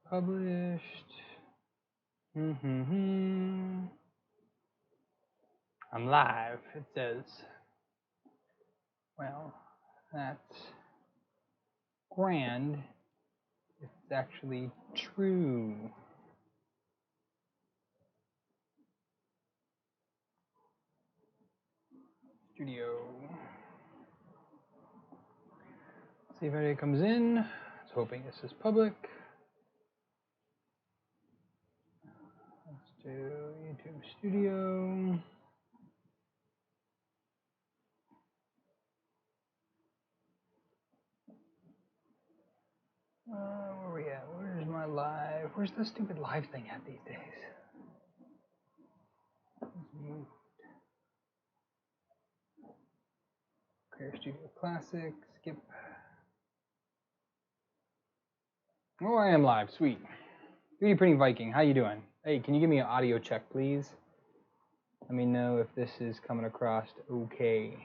Published. I'm live, it says. Well, that's grand. It's actually true. Studio. See if anybody comes in. I was hoping this is public. Let's do YouTube Studio. Where are we at? Where's my live? Where's the stupid live thing at these days? Clear Studio Classic. Skip. Oh, I am live. Sweet. 3D Printing Viking, how you doing? Hey, can you give me an audio check, please? Let me know if this is coming across okay.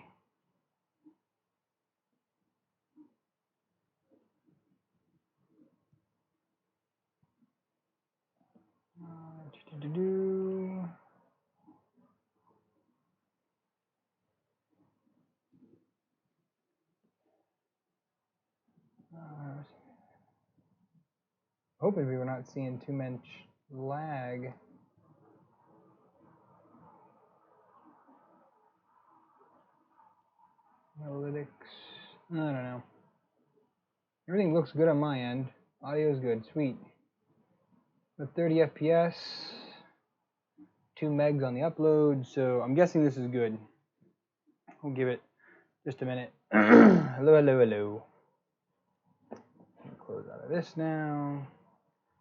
Hoping we were not seeing too much lag. Analytics, I don't know. Everything looks good on my end. Audio is good, sweet. With 30 FPS, 2 megs on the upload, so I'm guessing this is good. We'll give it just a minute. Hello, hello, hello. Close out of this now.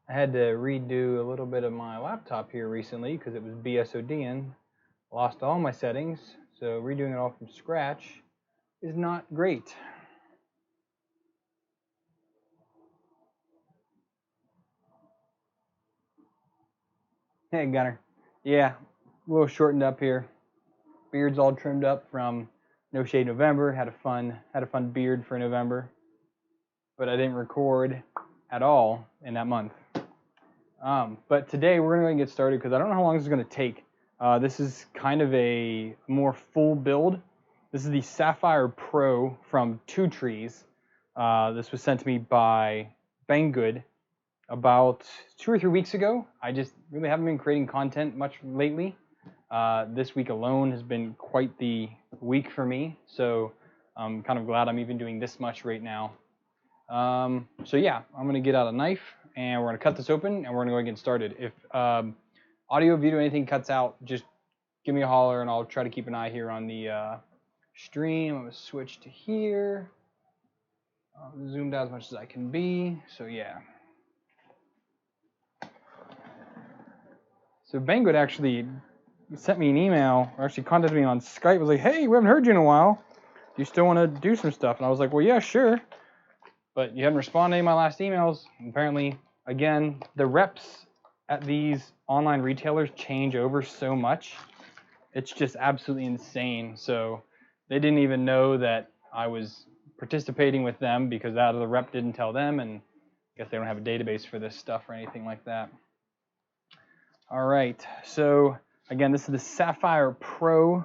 I had to redo a little bit of my laptop here recently because it was BSODing. Lost all my settings, so redoing it all from scratch is not great. Hey, Gunner. Yeah, a little shortened up here. Beard's all trimmed up from No Shade November. Had a fun beard for November, but I didn't record at all in that month. But today we're going to get started because I don't know how long this is going to take. This is kind of a more full build. This is the Sapphire Pro from Two Trees. This was sent to me by Banggood about 2 or 3 weeks ago. I just really haven't been creating content much lately. This week alone has been quite the week for me, so I'm kind of glad I'm even doing this much right now. So yeah, I'm going to get out a knife and we're going to cut this open and we're going to go and get started. If audio, video, anything cuts out, just give me a holler and I'll try to keep an eye here on the stream. I'm going to switch to here. Zoomed out as much as I can be, so yeah. So Banggood actually sent me an email, or actually contacted me on Skype, was like, hey, we haven't heard you in a while. Do you still want to do some stuff? And I was like, well, yeah, sure. But you haven't responded to any of my last emails. Apparently, again, the reps at these online retailers change over so much. It's just absolutely insane. So they didn't even know that I was participating with them because that the rep didn't tell them, and I guess they don't have a database for this stuff or anything like that. All right, so again, this is the Sapphire Pro.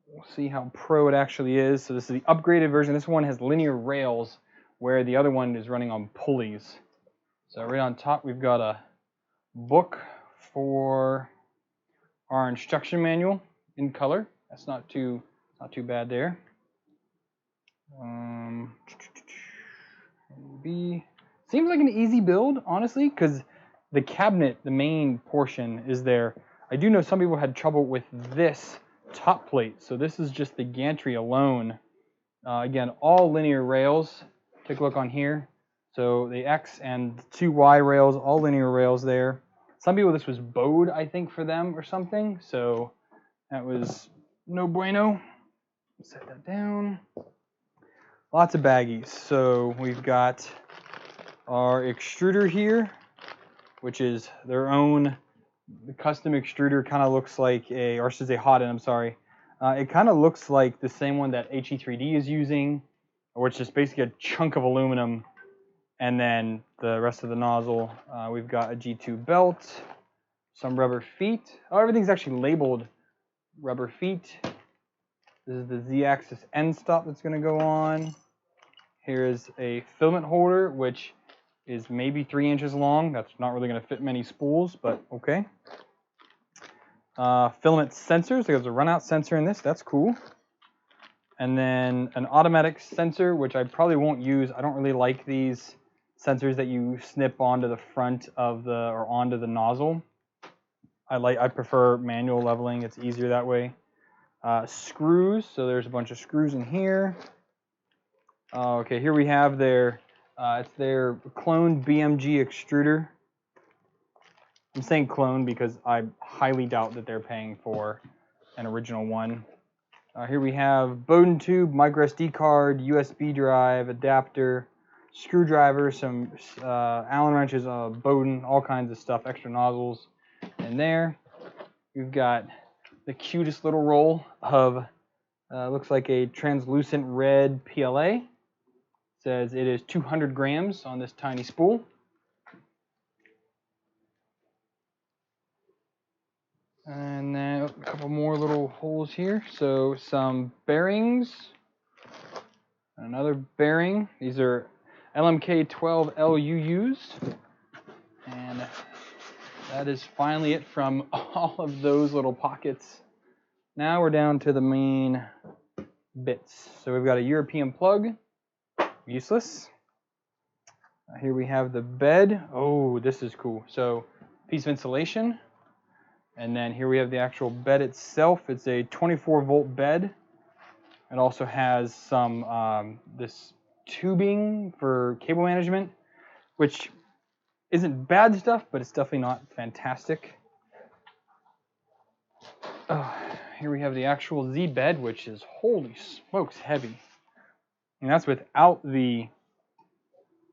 We'll see how pro it actually is. So this is the upgraded version. This one has linear rails, where the other one is running on pulleys. So right on top, we've got a book for our instruction manual in color. That's not too bad there. Seems like an easy build, honestly, because the cabinet, the main portion, is there. I do know some people had trouble with this top plate, so this is just the gantry alone. Again, all linear rails. Take a look on here. So the X and 2 Y rails, all linear rails there. Some people, this was bowed, I think, for them or something, so that was no bueno. Set that down. Lots of baggies. So we've got our extruder here, which is their own custom extruder. Kind of looks like or I should say hot end, I'm sorry. It kind of looks like the same one that HE3D is using, which is basically a chunk of aluminum And then the rest of the nozzle, we've got a G2 belt, some rubber feet. Oh, everything's actually labeled rubber feet. This is the Z-axis end stop that's going to go on. Here is a filament holder, which is maybe 3 inches long. That's not really going to fit many spools, but okay. Filament sensors. There's a runout sensor in this. That's cool. And then an automatic sensor, which I probably won't use. I don't really like these sensors that you snip onto the front of or onto the nozzle. I prefer manual leveling. It's easier that way. Screws. So there's a bunch of screws in here. Okay, here we have it's their clone BMG extruder. I'm saying clone because I highly doubt that they're paying for an original one. Here we have Bowden tube, micro SD card, USB drive, adapter, screwdriver, some Allen wrenches, Bowden, all kinds of stuff, extra nozzles in there. We've got the cutest little roll of, looks like a translucent red PLA. It says it is 200 grams on this tiny spool. And then a couple more little holes here. So some bearings, another bearing. These are LMK 12 LUUs. And that is finally it from all of those little pockets. Now we're down to the main bits. So we've got a European plug, useless. Here we have the bed. Oh, this is cool. So piece of insulation. And then here we have the actual bed itself. It's a 24-volt bed. It also has some this tubing for cable management, which isn't bad stuff, but it's definitely not fantastic. Here we have the actual Z bed, which is, holy smokes, heavy. And that's without the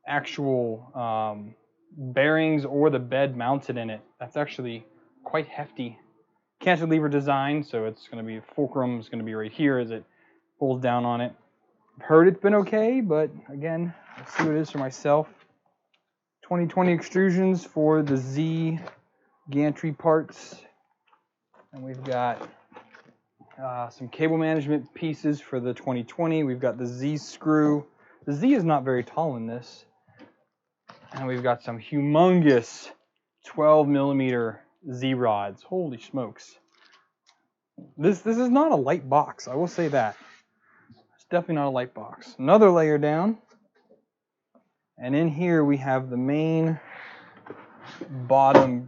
actual bearings or the bed mounted in it. That's actually quite hefty. Cantilever design, so it's going to be fulcrum is going to be right here as it pulls down on it. I've heard it's been okay, but again, I'll see what it is for myself. 2020 extrusions for the Z gantry parts, and we've got some cable management pieces for the 2020. We've got the Z screw. The Z is not very tall in this, and we've got some humongous 12 millimeter Z rods. Holy smokes. This is not a light box, I will say that. It's definitely not a light box. Another layer down. And in here we have the main bottom,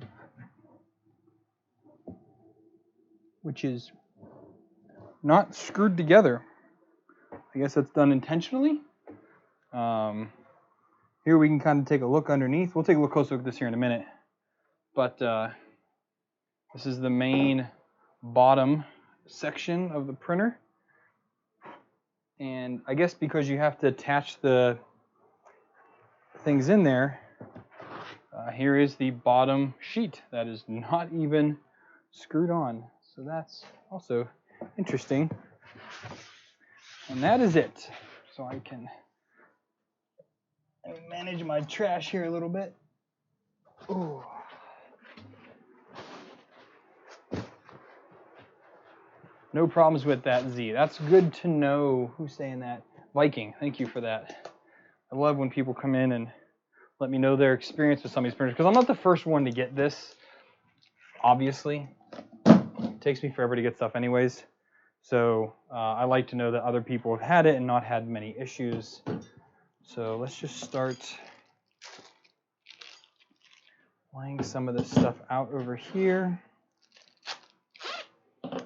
which is not screwed together. I guess that's done intentionally. Here we can kind of take a look underneath. We'll take a look closer at this here in a minute. But this is the main bottom section of the printer. And I guess because you have to attach the things in there, here is the bottom sheet that is not even screwed on. So that's also interesting. And that is it. So I can manage my trash here a little bit. Ooh. No problems with that Z. That's good to know. Who's saying that? Viking, thank you for that. I love when people come in and let me know their experience with some of these printers, because I'm not the first one to get this, obviously. It takes me forever to get stuff anyways. So I like to know that other people have had it and not had many issues. So let's just start laying some of this stuff out over here.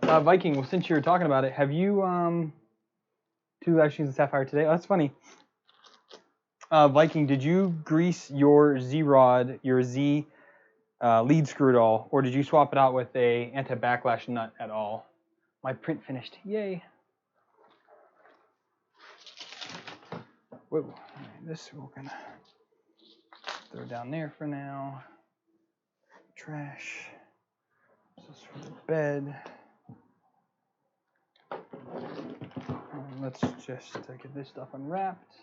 Viking, well, since you were talking about it, have you two actually used the Sapphire today? Oh, that's funny. Viking, did you grease your Z rod, your Z lead screw at all, or did you swap it out with a anti-backlash nut at all? My print finished. Yay. Whoa. All right, this we're gonna throw down there for now. Trash. This is for the bed. Let's just get this stuff unwrapped.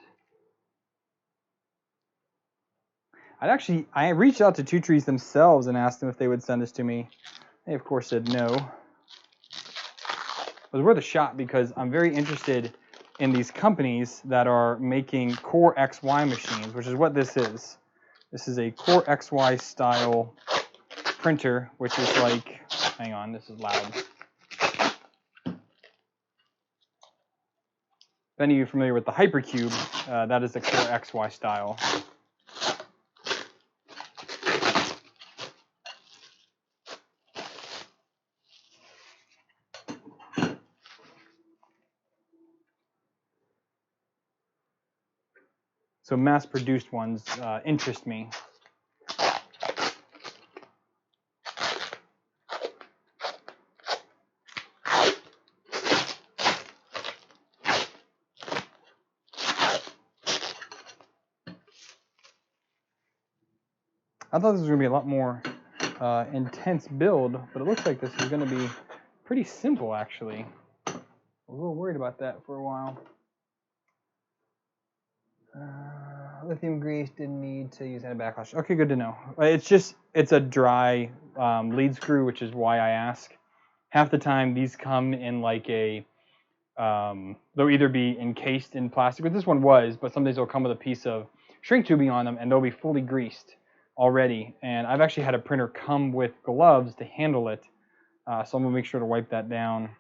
I reached out to Two Trees themselves and asked them if they would send this to me. They of course said no. It was worth a shot because I'm very interested in these companies that are making Core XY machines, which is what this is. This is a Core XY style printer, which is like, hang on, this is loud. If any of you are familiar with the Hypercube, that is the Core XY style. So mass-produced ones interest me. I thought this was going to be a lot more intense build, but it looks like this is going to be pretty simple, actually. I was a little worried about that for a while. Lithium grease, didn't need to use any backlash. Okay, good to know. It's a dry lead screw, which is why I ask. Half the time, these come in like a, they'll either be encased in plastic, but this one was, but some days they'll come with a piece of shrink tubing on them, and they'll be fully greased already. And I've actually had a printer come with gloves to handle it, so I'm going to make sure to wipe that down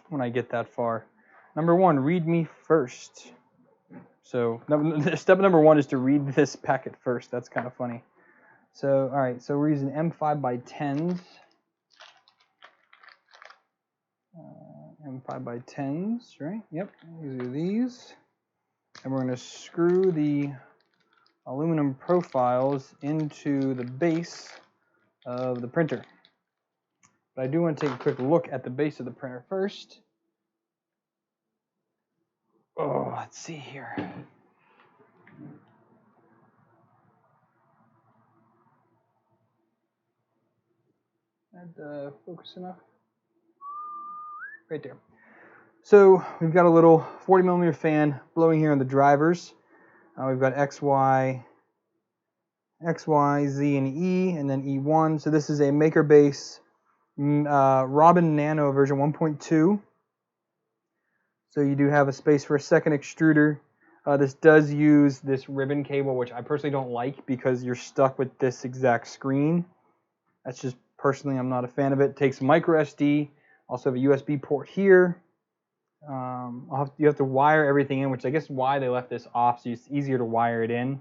when I get that far. Number one, read me first. So step number one is to read this packet first. That's kind of funny. So, all right, so we're using M5 by 10s. M5 by 10s, right? Yep, these are these. And we're going to screw the aluminum profiles into the base of the printer. But I do want to take a quick look at the base of the printer first. Oh, let's see here. That focus enough? Right there. So we've got a little 40 millimeter fan blowing here on the drivers. We've got X, Y, Z, and E, and then E1. So this is a Maker Base Robin Nano version 1.2. So you do have a space for a second extruder. This does use this ribbon cable, which I personally don't like because you're stuck with this exact screen. That's just personally, I'm not a fan of it. It takes micro SD. Also have a USB port here. You have to wire everything in, which I guess is why they left this off, so it's easier to wire it in.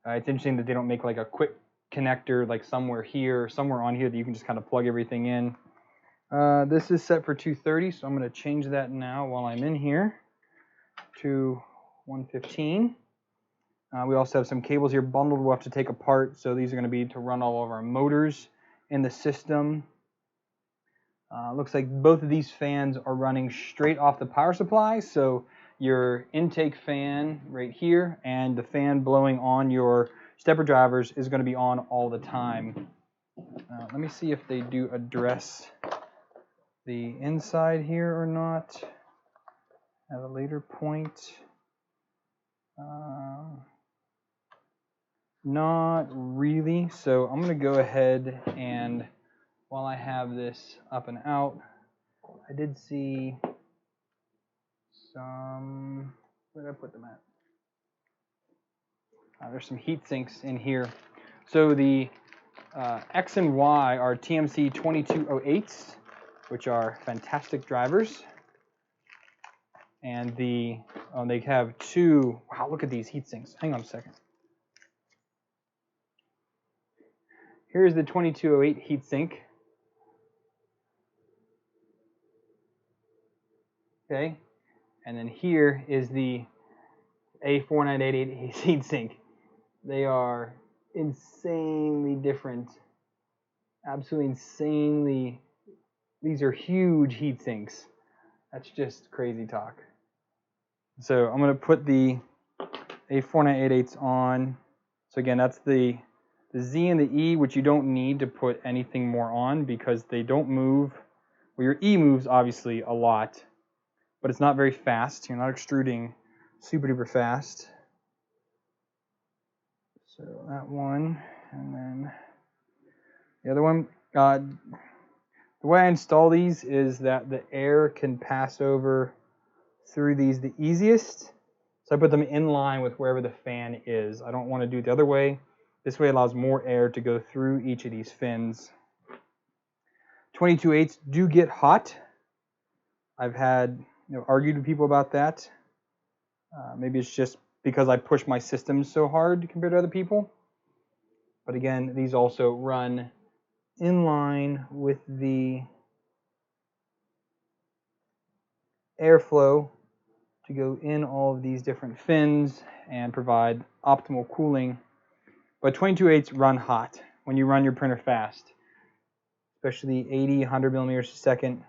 It's interesting that they don't make like a quick connector like somewhere here, somewhere on here that you can just kind of plug everything in. This is set for 230, so I'm going to change that now while I'm in here to 115. We also have some cables here bundled we'll have to take apart, so these are going to be to run all of our motors in the system. Looks like both of these fans are running straight off the power supply, so your intake fan right here and the fan blowing on your stepper drivers is going to be on all the time. Let me see if they do address the inside here or not at a later point. Not really, so I'm going to go ahead and while I have this up and out, I did see some, where did I put them at? There's some heat sinks in here. So the X and Y are TMC 2208s, which are fantastic drivers. And they have two, wow, look at these heat sinks. Hang on a second. Here's the 2208 heat sink. Okay, and then here is the A4988 heat sink. They are insanely different, absolutely insanely. These are huge heat sinks. That's just crazy talk. So I'm going to put the A4988s on. So again, that's the Z and the E, which you don't need to put anything more on because they don't move. Well, your E moves obviously a lot, but it's not very fast. You're not extruding super duper fast. So that one, and then the other one. The way I install these is that the air can pass over through these the easiest. So I put them in line with wherever the fan is. I don't want to do it the other way. This way allows more air to go through each of these fins. 22/8s do get hot. I've had argued with people about that. Maybe it's just because I push my system so hard compared to other people. But again, these also run in line with the airflow to go in all of these different fins and provide optimal cooling. But 22/8s run hot when you run your printer fast, especially 80, 100 millimeters a second.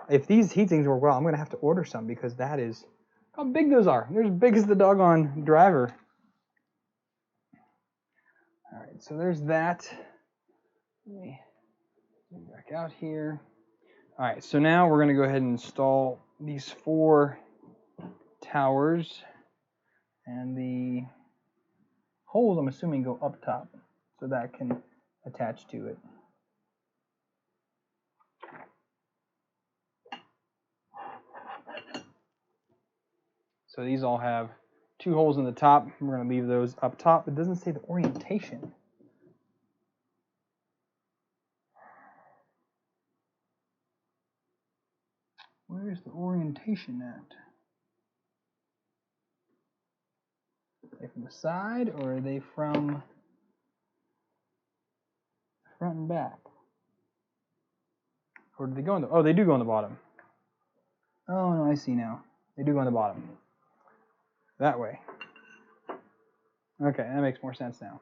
If these heat sinks work well, I'm going to have to order some because that is how big those are. They're as big as the doggone driver. All right, so there's that. Let me get back out here. All right, so now we're going to go ahead and install these 4 towers, and the holes, I'm assuming, go up top so that can attach to it. So these all have 2 holes in the top. We're going to leave those up top. It doesn't say the orientation. Where's the orientation at? Are they from the side or are they from front and back? Or do they go on the, oh, they do go on the bottom. Oh, no, I see now. They do go on the bottom. That way. Okay, that makes more sense now.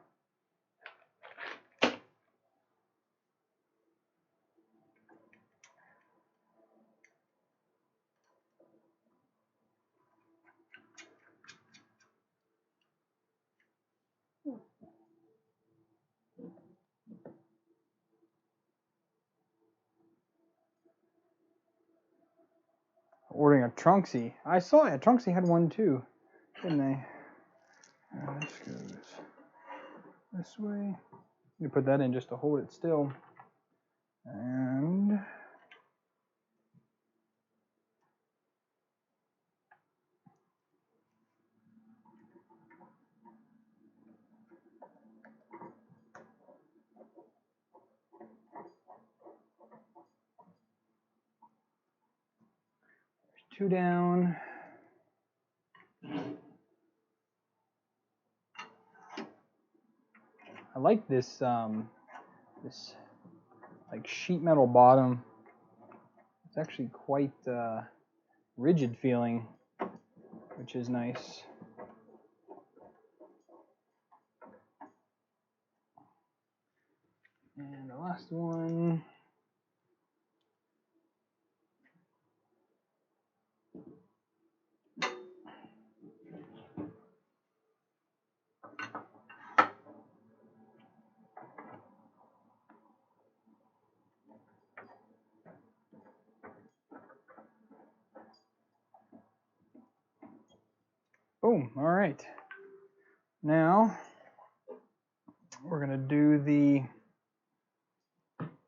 Ordering a Trunksy. I saw it. Trunksy had one too, didn't they? This goes this way. You put that in just to hold it still. And there's 2 down. I like this this like sheet metal bottom. It's actually quite rigid feeling, which is nice. And the last one. Boom, all right. Now we're gonna do the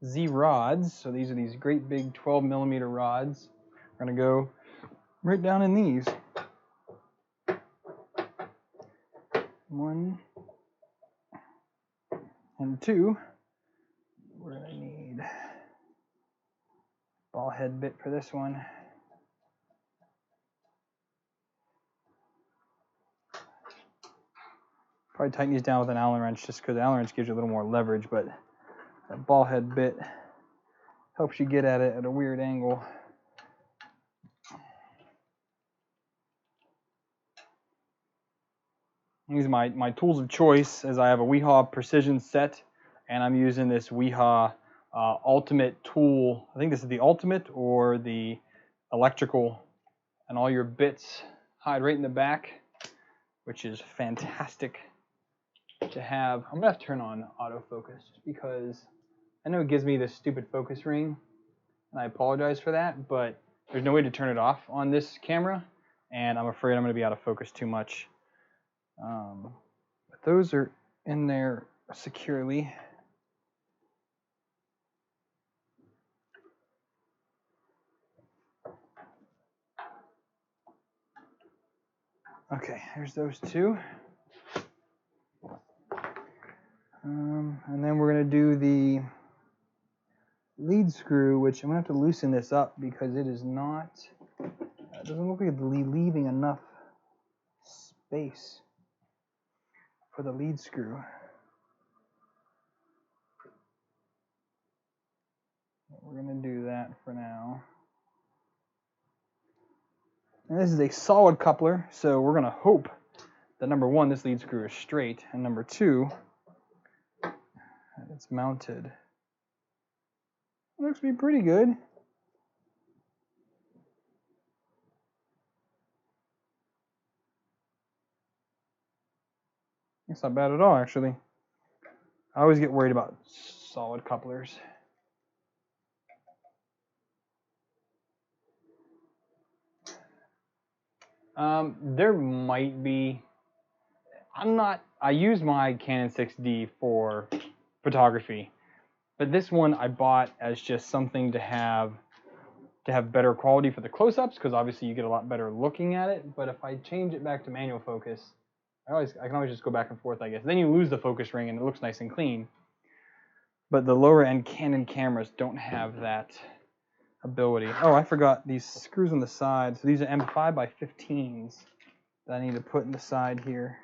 Z rods. So these are these great big 12 millimeter rods. We're gonna go right down in these. 1 and 2. We're gonna need ball head bit for this one. Probably tighten these down with an Allen wrench just because the Allen wrench gives you a little more leverage, but that ball head bit helps you get at it at a weird angle. These are my tools of choice, as I have a Weehaw precision set, and I'm using this Weehaw ultimate tool. I think this is the ultimate or the electrical, and all your bits hide right in the back, which is fantastic to have. I'm gonna have to turn on autofocus just because I know it gives me this stupid focus ring, and I apologize for that, but there's no way to turn it off on this camera. and I'm afraid I'm going to be out of focus too much. But those are in there securely. Okay, there's those two. And then we're going to do the lead screw, which I'm going to have to loosen this up because it is not, it doesn't look like it's leaving enough space for the lead screw. We're going to do that for now. And this is a solid coupler, so we're going to hope that number one, this lead screw is straight, and number two, it's mounted. It looks to be pretty good. It's not bad at all, actually. I always get worried about solid couplers. There might be. I use my Canon 6D for photography, but this one I bought as just something to have better quality for the close-ups, because obviously you get a lot better looking at it. But if I change it back to manual focus, I can always just go back and forth, I guess. Then you lose the focus ring and it looks nice and clean. But the lower end Canon cameras don't have that ability. Oh, I forgot these screws on the side. So these are M5 by 15s that I need to put in the side here.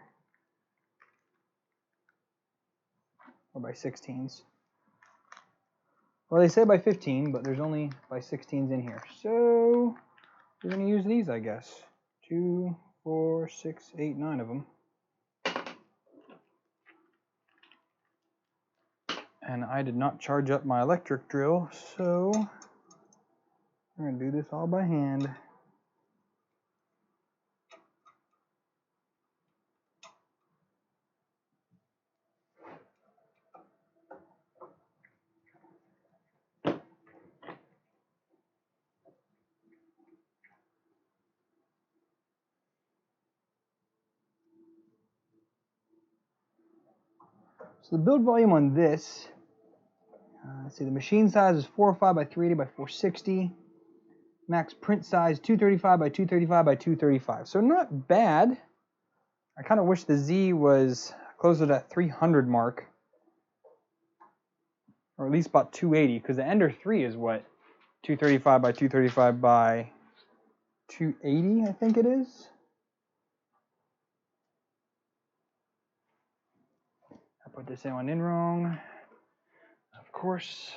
Or by 16s. Well, they say by 15, but there's only by 16s in here. So we're going to use these, I guess. 2, 4, 6, 8, 9 of them. And I did not charge up my electric drill, so we're going to do this all by hand. So the build volume on this, let's see, the machine size is 405 by 380 by 460. Max print size 235 by 235 by 235. So not bad. I kind of wish the Z was closer to that 300 mark, or at least about 280, because the Ender 3 is what, 235 by 235 by 280, I think it is. I put this one in wrong, of course.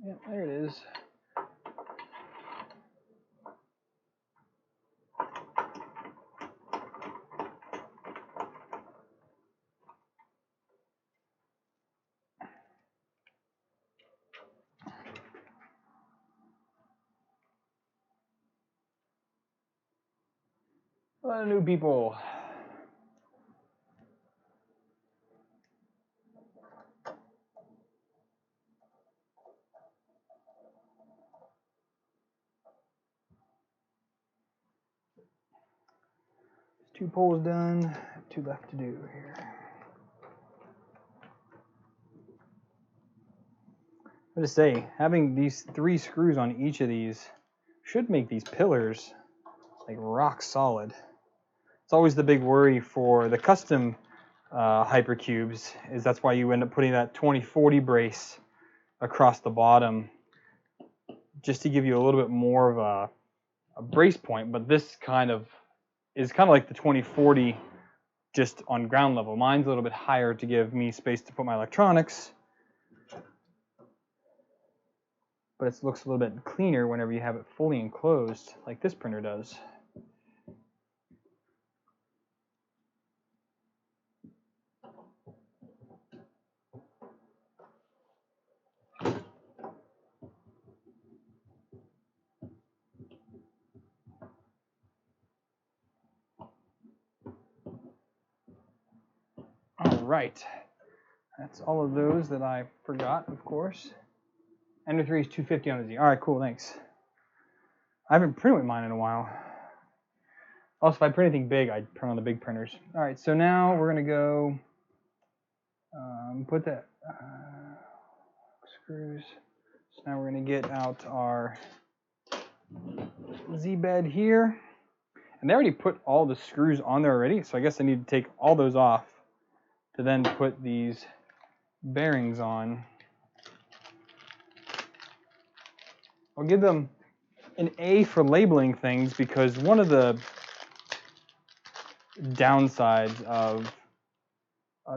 Yeah, there it is. A lot of new people. Two poles done, two left to do here. I have to say, having these 3 screws on each of these should make these pillars like rock solid. It's always the big worry for the custom hypercubes, is that's why you end up putting that 2040 brace across the bottom, just to give you a little bit more of a brace point. But this is kind of like the 2040 just on ground level. Mine's a little bit higher to give me space to put my electronics, but it looks a little bit cleaner whenever you have it fully enclosed like this printer does. All right, That's all of those that I forgot, of course. Ender 3 is 250 on a Z. All right, cool, thanks. I haven't printed with mine in a while. Also, if I print anything big, I print on the big printers. All right, so now we're gonna go put that screws. So now we're gonna get out our Z bed here. And they already put all the screws on there already, so I guess I need to take all those off to then put these bearings on. I'll give them an A for labeling things because one of the downsides of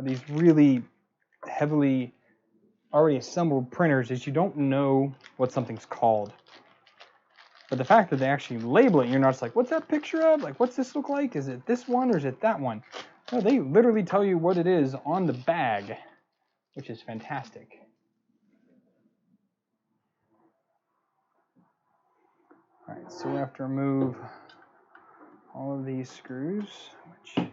these really heavily already assembled printers is you don't know what something's called. But the fact that they actually label it, you're not just like, what's that picture of? Like, what's this look like? Is it this one or is it that one? No, they literally tell you what it is on the bag, which is fantastic. All right, so we have to remove all of these screws, which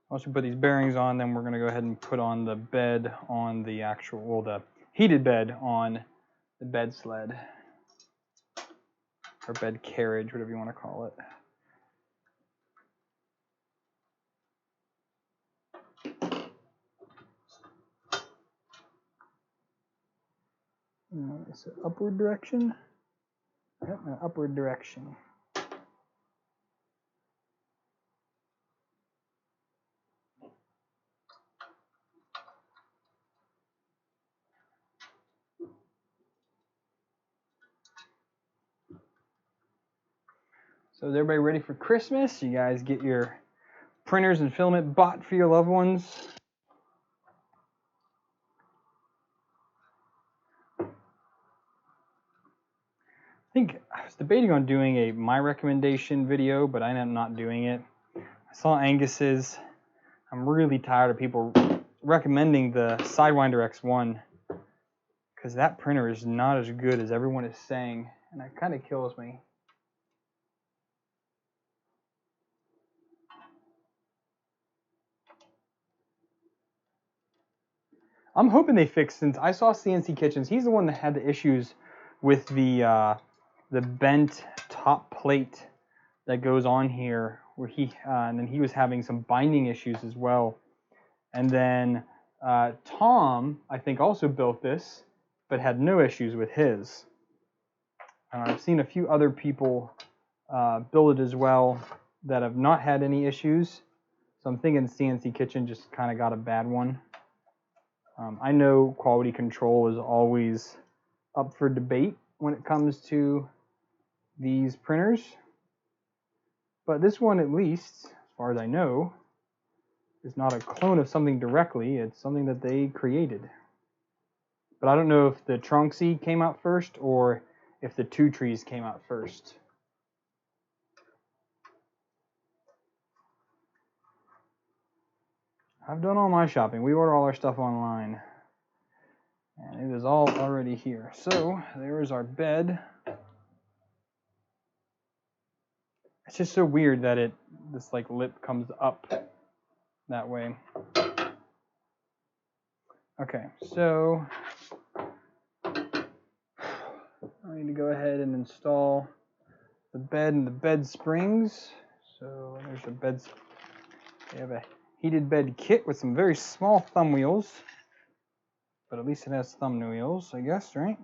once we put these bearings on, then we're going to go ahead and put on the bed on the actual, well, the heated bed on the bed sled, or bed carriage, whatever you want to call it. Is it upward direction? Yep, no, upward direction. So is everybody ready for Christmas? You guys get your printers and filament bought for your loved ones? I think I was debating on doing a my recommendation video, but I ended up not doing it. I saw Angus's. I'm really tired of people recommending the Sidewinder X1 because that printer is not as good as everyone is saying, and that kind of kills me. I'm hoping they fix, since I saw CNC Kitchens, he's the one that had the issues with the bent top plate that goes on here, where and then he was having some binding issues as well. And then Tom, I think, also built this, but had no issues with his. I've seen a few other people build it as well that have not had any issues. So I'm thinking CNC Kitchen just kind of got a bad one. I know quality control is always up for debate when it comes to these printers. But this one, at least, as far as I know, is not a clone of something directly. It's something that they created. But I don't know if the Tronxy came out first or if the Two Trees came out first. I've done all my shopping. We order all our stuff online. And it is all already here. So there is our bed. It's just so weird that this like lip comes up that way. Okay, so I need to go ahead and install the bed and the bed springs. So there's the bed. We have a heated bed kit with some very small thumb wheels, but at least it has thumb wheels, I guess, right?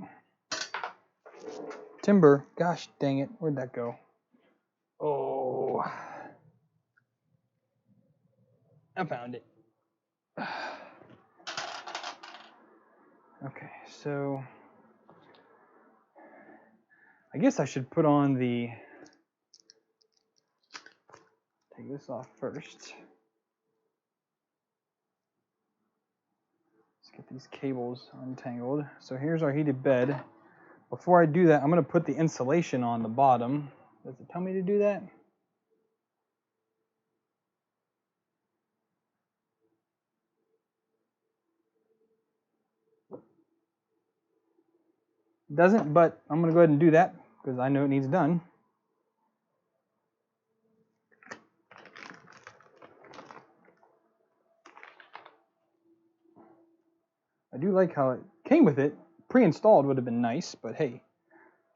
Timber, gosh dang it, where'd that go? Oh, I found it. Okay, so I guess I should put on take this off first. Let's get these cables untangled. So here's our heated bed. Before I do that, I'm going to put the insulation on the bottom. Does it tell me to do that? It doesn't, but I'm going to go ahead and do that because I know it needs done. I do like how it came with it. Pre-installed would have been nice, but hey,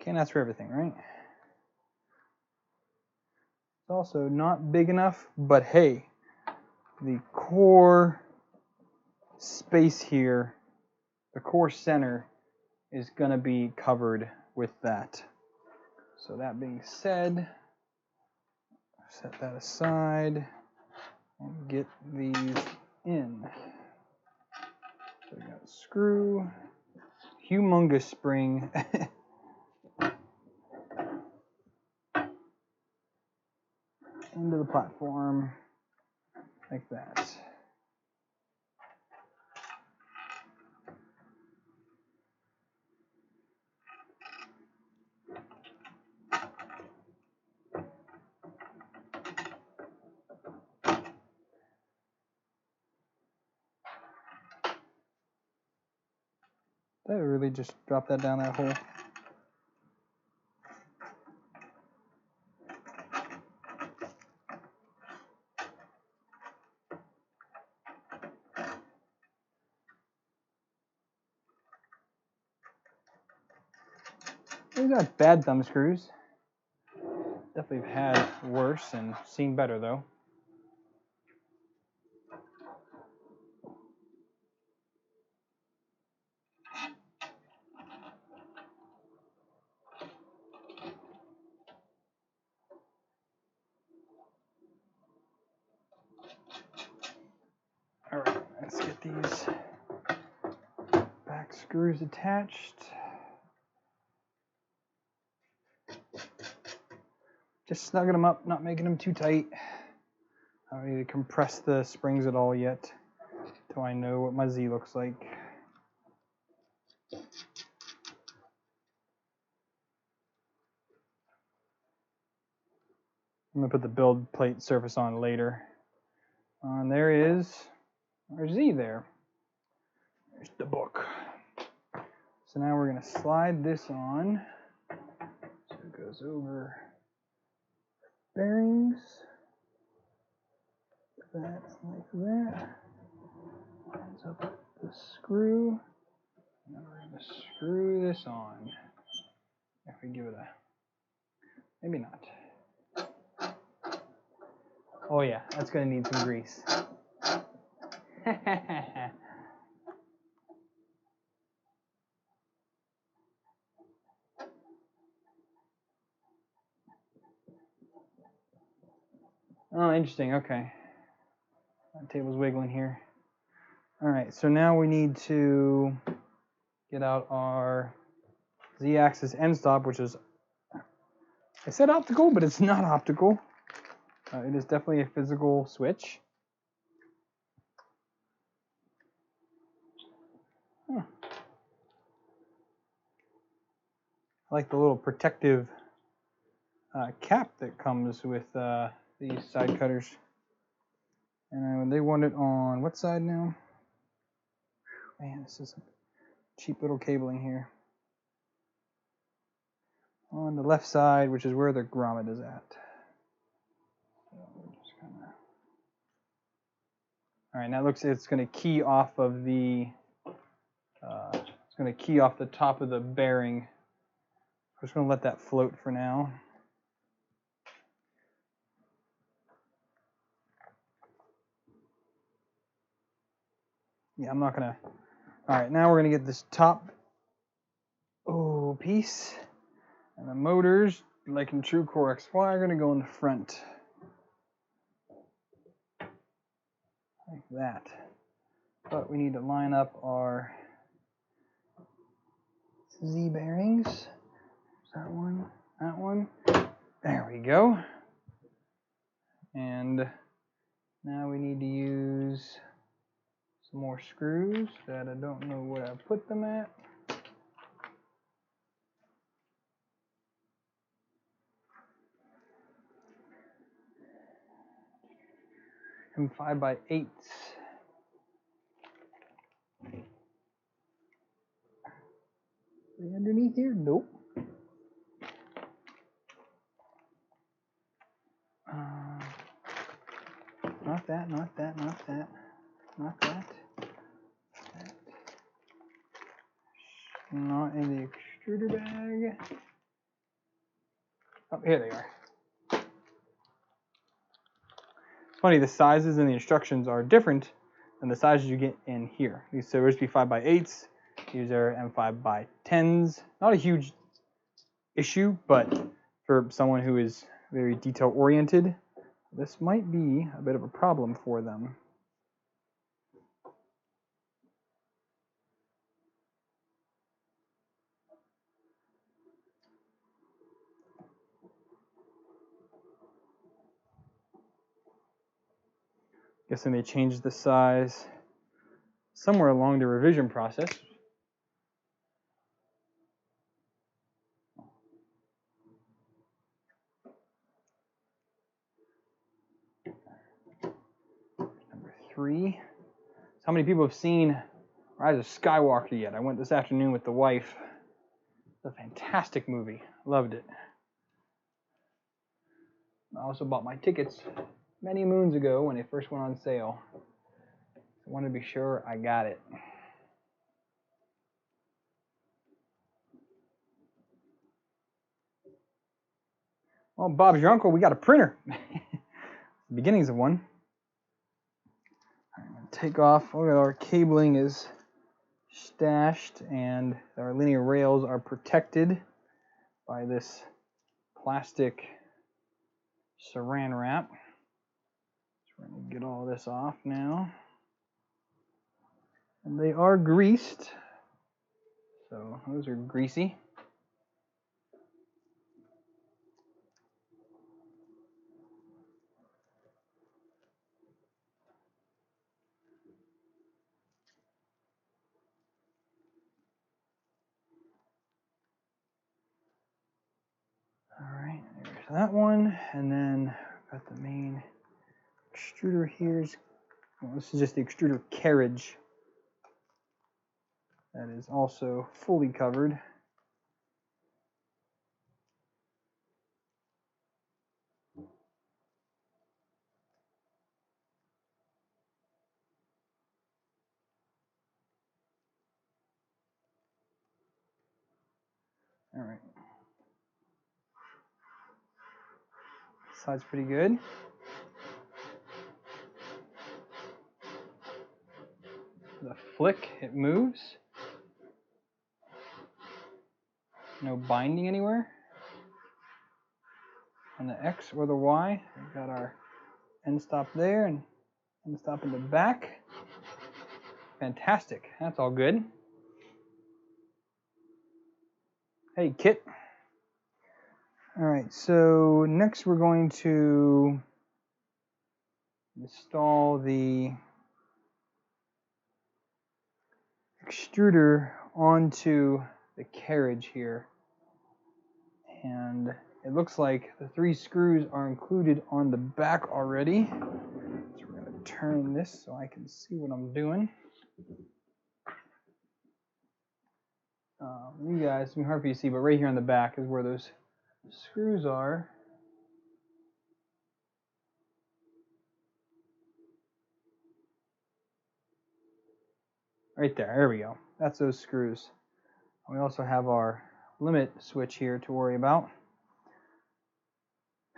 can't ask for everything, right? It's also not big enough, but hey, the core space here, the core center is going to be covered with that. So that being said, set that aside and get these in. So we got a screw, humongous spring. Into the platform like that. Did I really just drop that down that hole? These aren't bad thumb screws. Definitely have had worse and seen better though. All right, let's get these back screws attached. Just snugging them up, not making them too tight. I don't need to compress the springs at all yet until I know what my Z looks like. I'm going to put the build plate surface on later. And there is our Z there. There's the book. So now we're going to slide this on. So it goes over bearings. That like that. Lines up the screw. Now we're going to screw this on. If we give it a, maybe not. Oh yeah, that's going to need some grease. Oh, interesting. Okay. That table's wiggling here. All right, so now we need to get out our Z-axis end stop, which is, I said optical, but it's not optical. It is definitely a physical switch. Huh. I like the little protective cap that comes with these side cutters. And they want it on what side now? Man, this is a cheap little cabling here. On the left side, which is where the grommet is at. So just kinda... All right, now it looks it's going to key off of the. It's going to key off the top of the bearing. I'm just going to let that float for now. Yeah, I'm not going to. All right, now we're going to get this top piece. And the motors, like in true Core XY, are going to go in the front. Like that. But we need to line up our Z bearings. That one, that one. There we go. And now we need to use some more screws that I don't know where I put them at. And 5x8s. underneath here? Nope. Not that, not that, not that, not that. Not in the extruder bag. Oh, here they are. It's funny, the sizes in the instructions are different than the sizes you get in here. These are supposed to be 5x8s. These are M5x10s. Not a huge issue, but for someone who is very detail oriented, this might be a bit of a problem for them. Guessing they changed the size somewhere along the revision process. Number 3. So how many people have seen Rise of Skywalker yet? I went this afternoon with the wife. It's a fantastic movie. Loved it. I also bought my tickets many moons ago when they first went on sale. I wanted to be sure I got it. Well, Bob's your uncle. We got a printer. Beginnings of one. I'm going to take off. Look at our cabling is stashed and our linear rails are protected by this plastic saran wrap. So we're going to get all this off now. And they are greased. So those are greasy. All right, there's that one. And then got the main extruder here. Well, this is just the extruder carriage. That is also fully covered. All right. Side's pretty good. The flick, it moves. No binding anywhere. On the X or the Y, we've got our end stop there and end stop in the back. Fantastic. That's all good. Hey, Kit. All right, so next we're going to install the extruder onto the carriage here. And it looks like the 3 screws are included on the back already. So we're going to turn this so I can see what I'm doing. You guys, it's hard for you to see, but right here on the back is where those screws are. Right there we go. That's those screws. We also have our limit switch here to worry about.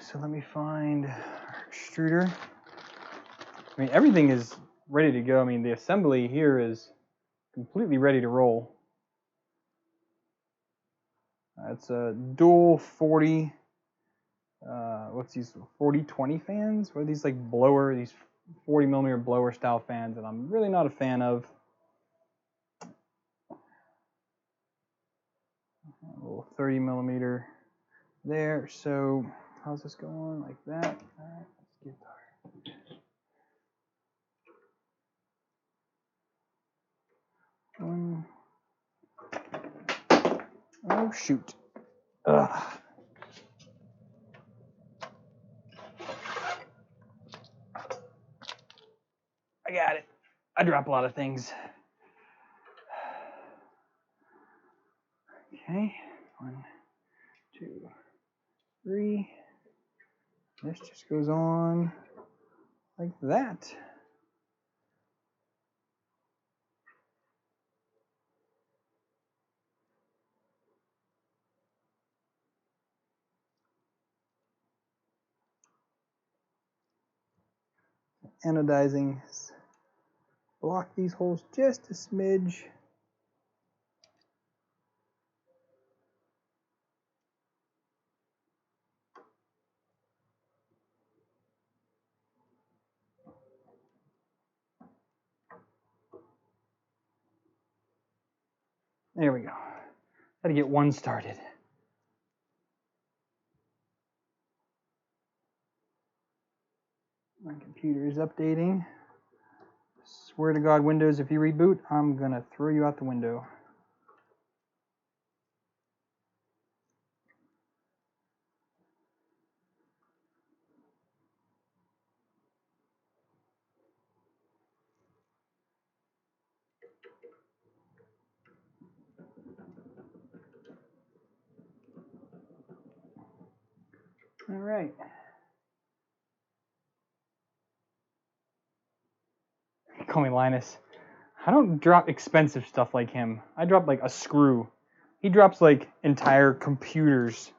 So let me find our extruder. I mean, everything is ready to go. I mean, the assembly here is completely ready to roll. It's a dual 40, what's these, 40-20 fans? What are these, like blower, these 40 millimeter blower style fans that I'm really not a fan of. A little 30 millimeter there. So how's this going? Like that. All right, let's get our one. Oh shoot. Ugh. I got it. I drop a lot of things. Okay, 1, 2, 3. This just goes on like that. Anodizing, block these holes just a smidge. There we go. Got to get one started. My computer is updating. Swear to God, Windows, if you reboot, I'm gonna throw you out the window. All right. Call me Linus. I don't drop expensive stuff like him. I drop like a screw. He drops like entire computers.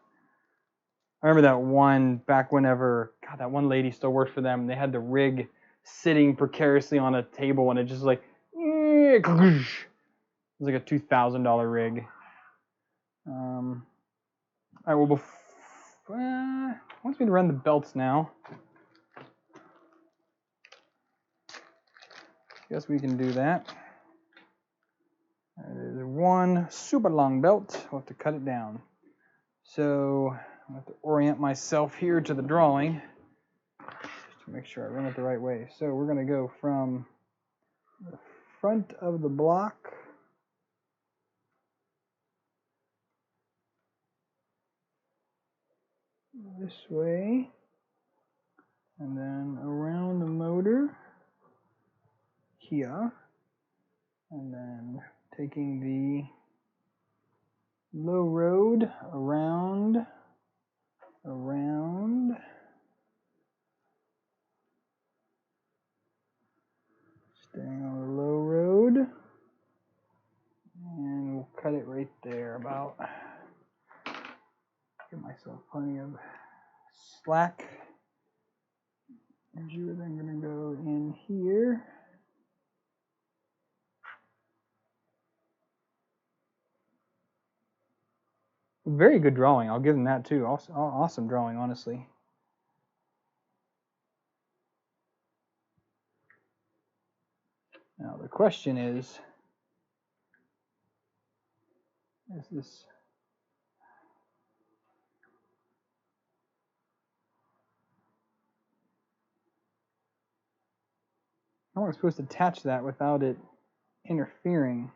I remember that one back whenever, God, that one lady still worked for them. They had the rig sitting precariously on a table, and it just like, it was like a $2,000 rig. All right, well, wants me to run the belts now. Guess we can do that. There's one super long belt. We'll have to cut it down. So I have to orient myself here to the drawing just to make sure I run it the right way. So we're going to go from the front of the block this way, and then around the motor here, and then taking the low road around, staying on the low road, and we'll cut it right there about. Give myself plenty of slack. And you're then going to go in here. Very good drawing. I'll give them that too. Awesome drawing, honestly. Now the question is this? How am I supposed to attach that without it interfering?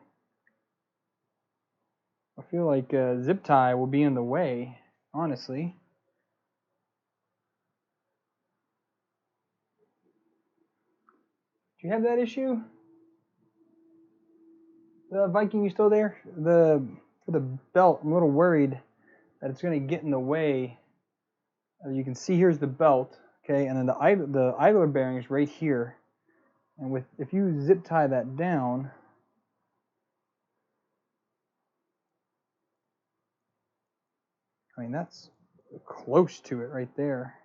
I feel like a zip tie will be in the way, honestly. Do you have that issue? Viking, you still there? For the belt, I'm a little worried that it's going to get in the way. You can see here's the belt, okay, and then the idler bearing is right here. And if you zip tie that down, I mean, that's close to it right there.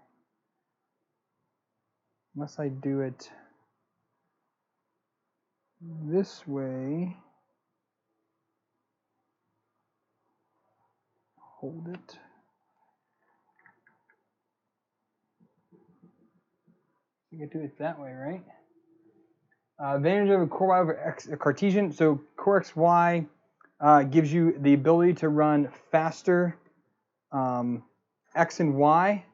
Unless I do it this way, hold it. You can do it that way, right? Advantage of a Core Y over Cartesian. So Core XY gives you the ability to run faster X and Y.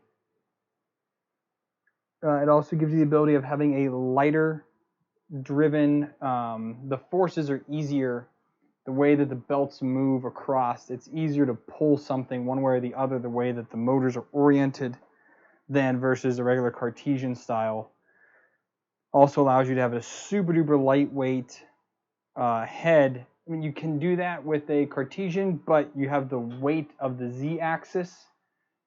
It also gives you the ability of having a lighter driven. The forces are easier. The way that the belts move across, it's easier to pull something one way or the other the way that the motors are oriented than versus a regular Cartesian style. Also allows you to have a super duper lightweight head I mean, you can do that with a Cartesian, but you have the weight of the z-axis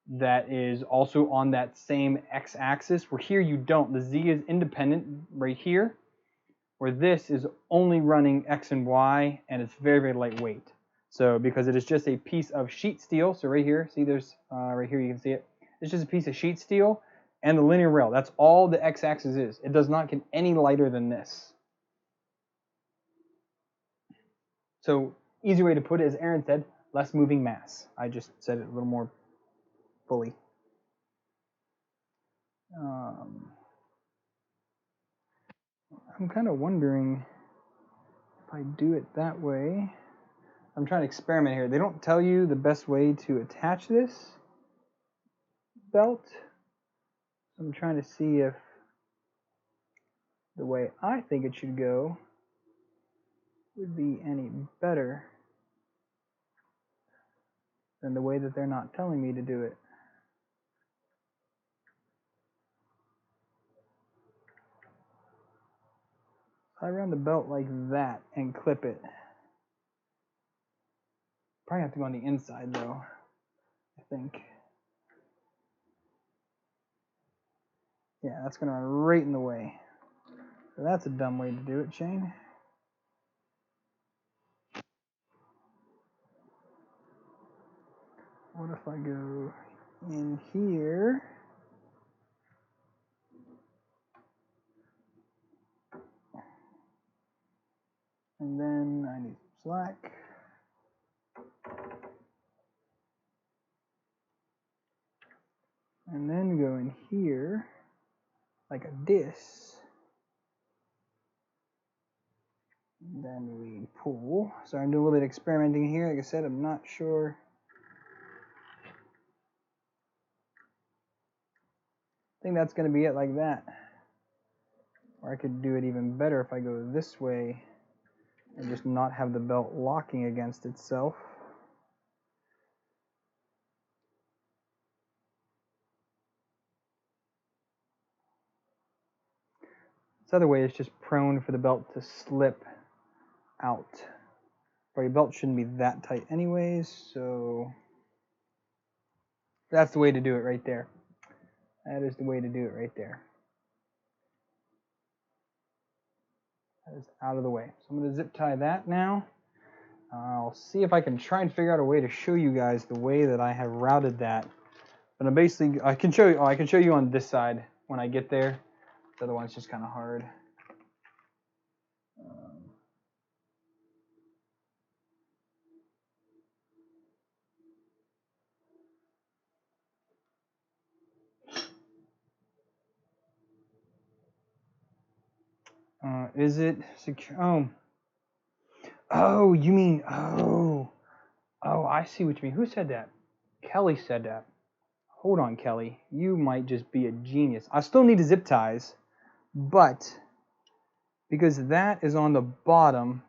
that is also on that same x-axis, where here you don't. The z is independent right here, where this is only running x and y, and it's very, very lightweight. So because it is just a piece of sheet steel, so right here, see there's, right here you can see it, it's just a piece of sheet steel and the linear rail. That's all the x-axis is. It does not get any lighter than this. So easy way to put it, as Aaron said, less moving mass. I just said it a little more fully. I'm kind of wondering if I do it that way. I'm trying to experiment here. They don't tell you the best way to attach this belt. I'm trying to see if the way I think it should go would be any better than the way that they're not telling me to do it. I run the belt like that and clip it. Probably have to go on the inside though, I think. Yeah, that's gonna run right in the way. So that's a dumb way to do it, Shane. What if I go in here? And then I need slack. And then go in here like a this. Then we pull. So I'm doing a little bit of experimenting here. Like I said, I'm not sure. I think that's going to be it like that. Or I could do it even better if I go this way and just not have the belt locking against itself. This other way is just prone for the belt to slip out. But your belt shouldn't be that tight anyways, so that's the way to do it right there. That is the way to do it right there. That is out of the way. So I'm going to zip tie that now. I'll see if I can try and figure out a way to show you guys the way that I have routed that. But I'm basically, I can show you on this side when I get there. The other one's just kind of hard. Is it secure? Oh, you mean, oh, I see what you mean. Who said that? Kelly said that. Hold on, Kelly. You might just be a genius. I still need zip ties, but because that is on the bottom,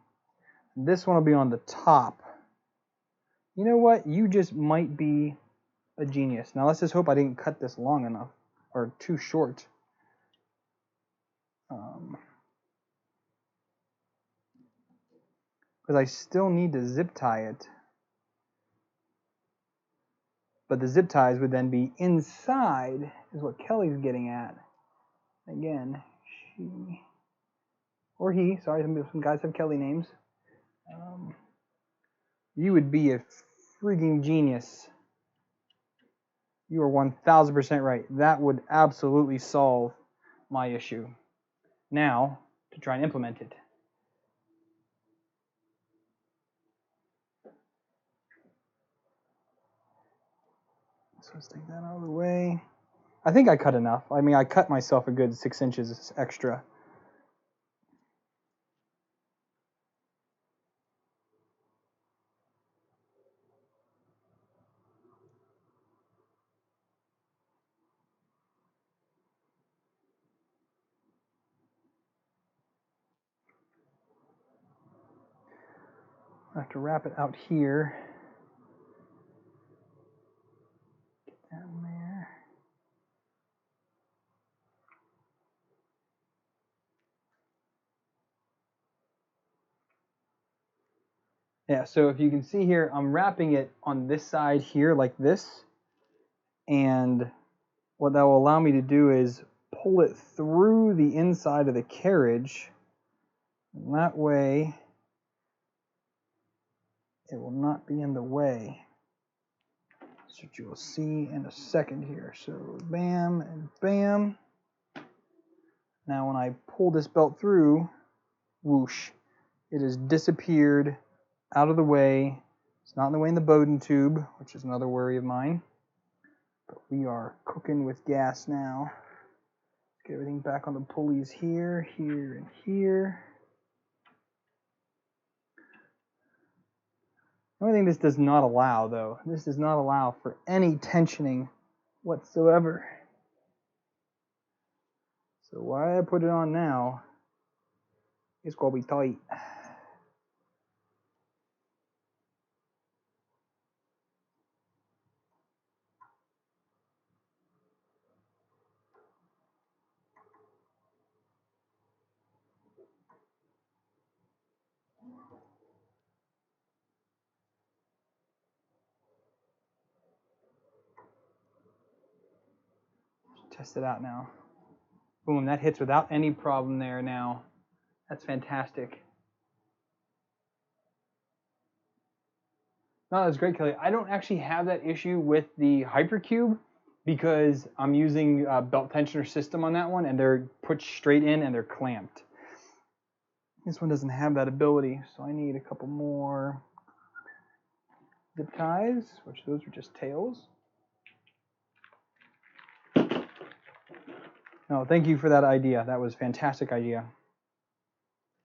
this one will be on the top. You know what? You just might be a genius. Now let's just hope I didn't cut this long enough or too short. Because I still need to zip tie it. But the zip ties would then be inside, is what Kelly's getting at. Again, she, or he, sorry, some guys have Kelly names. You would be a freaking genius. You are 1000% right. That would absolutely solve my issue. Now, to try and implement it. So let's take that out of the way. I think I cut enough. I mean, I cut myself a good 6 inches extra. I have to wrap it out here. Get that in there. Yeah, so if you can see here, I'm wrapping it on this side here like this. And what that will allow me to do is pull it through the inside of the carriage. And that way, it will not be in the way. That's what you'll see in a second here. So bam and bam. Now when I pull this belt through, whoosh, it has disappeared out of the way. It's not in the way in the Bowden tube, which is another worry of mine. But we are cooking with gas now. Let's get everything back on the pulleys here, here, and here. The only thing this does not allow, though, this does not allow for any tensioning whatsoever. So why I put it on now, it's gonna be tight. Test it out now. Boom, that hits without any problem there now. That's fantastic. No, that's great, Kelly. I don't actually have that issue with the Hypercube because I'm using a belt tensioner system on that one, and they're put straight in and they're clamped. This one doesn't have that ability, so I need a couple more zip ties, which those are just tails. No, thank you for that idea. That was a fantastic idea.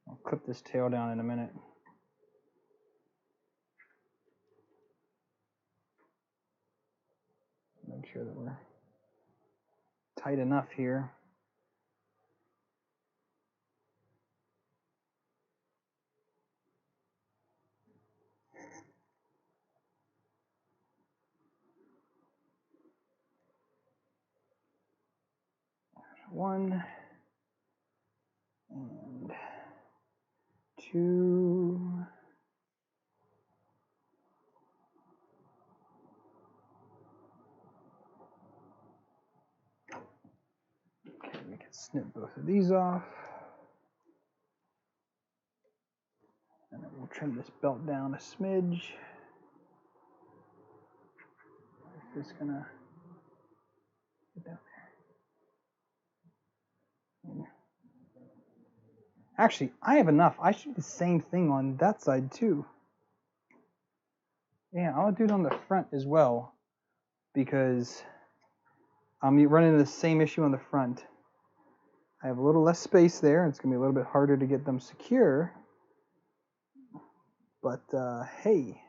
I'll clip this tail down in a minute. Make sure that we're tight enough here. One and two. Okay, we can snip both of these off. And then we'll trim this belt down a smidge. Is this gonna get down there? Actually, I have enough. I should do the same thing on that side too. Yeah, I'll do it on the front as well because I'm running the same issue on the front. I have a little less space there. It's gonna be a little bit harder to get them secure. But hey.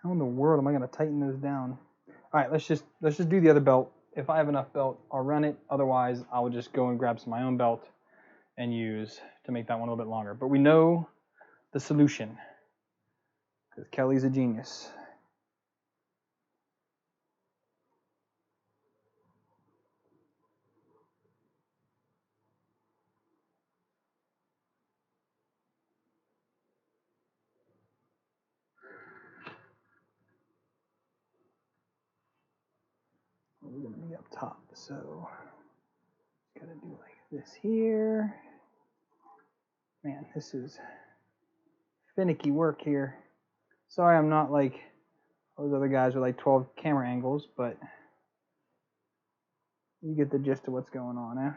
How in the world am I gonna tighten those down? All right, let's just do the other belt. If I have enough belt, I'll run it. Otherwise, I'll just go and grab some of my own belt and use to make that one a little bit longer. But we know the solution because Kelly's a genius. We're gonna be up top, so gotta do like this here. Man, this is finicky work here. Sorry, I'm not like those other guys with like 12 camera angles, but you get the gist of what's going on, eh?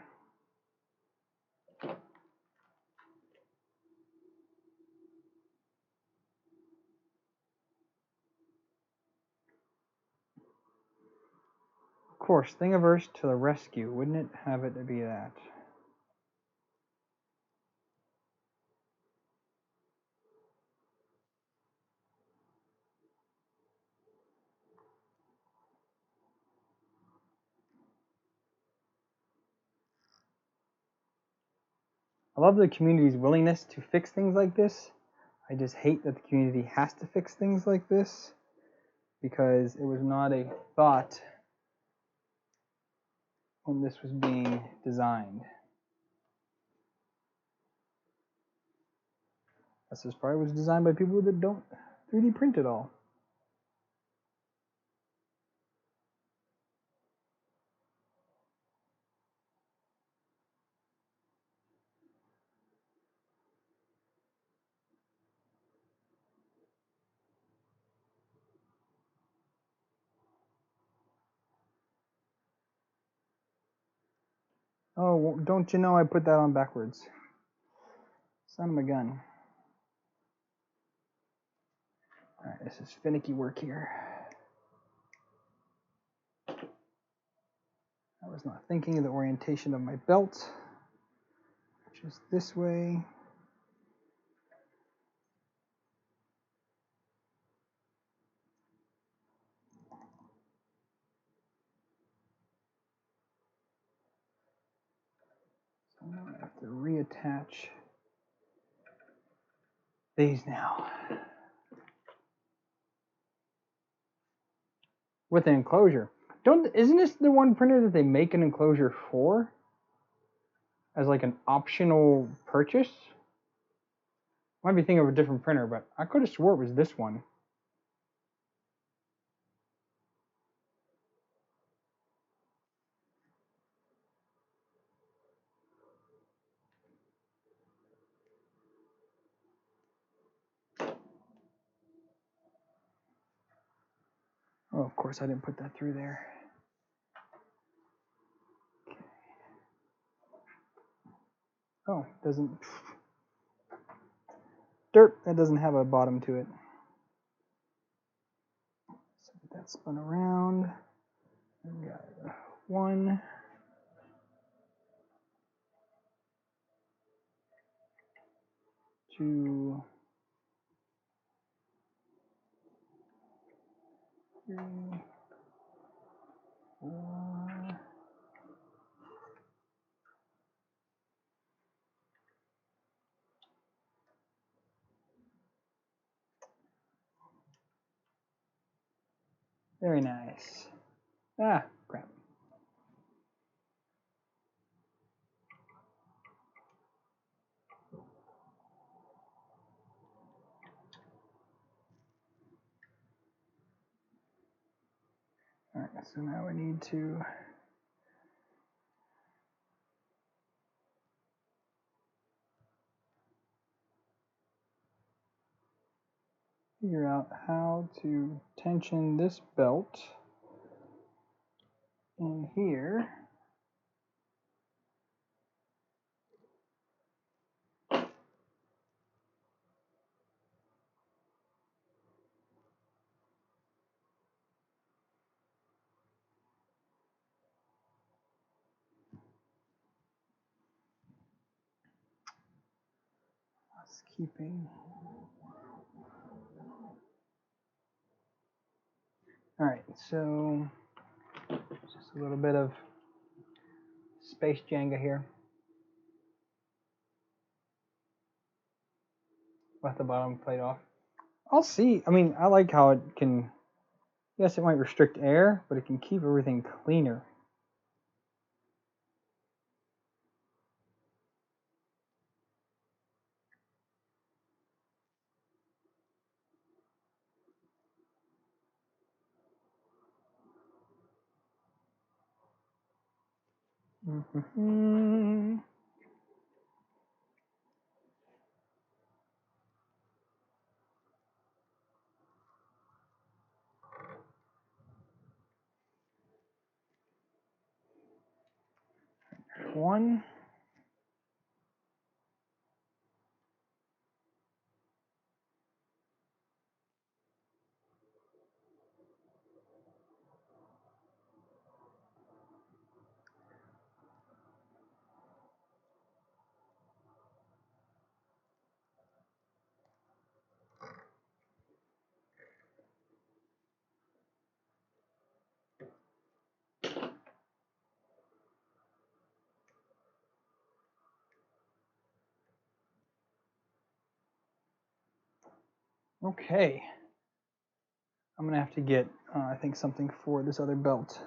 Of course, Thingiverse to the rescue. Wouldn't it have it to be that? I love the community's willingness to fix things like this. I just hate that the community has to fix things like this. because it was not a thought when this was being designed. This probably was designed by people that don't 3D print at all. Oh, don't you know I put that on backwards? Son of a gun. All right, this is finicky work here. I was not thinking of the orientation of my belt, which is this way. So now I have to reattach these now with an enclosure. Isn't this the one printer that they make an enclosure for as like an optional purchase? Might be thinking of a different printer, but I could have swore it was this one. Oh, of course I didn't put that through there. Oh, doesn't. Derp, that doesn't have a bottom to it. So get that spun around. We got 1, 2, 3, 4. Very nice. Ah, crap. All right, so now we need to figure out how to tension this belt in here. Housekeeping. All right, so just a little bit of space Jenga here. Left the bottom plate off. I'll see. I mean, I like how it can, yes, it might restrict air, but it can keep everything cleaner. Mm-hmm. One. Okay. I'm gonna have to get, I think, something for this other belt.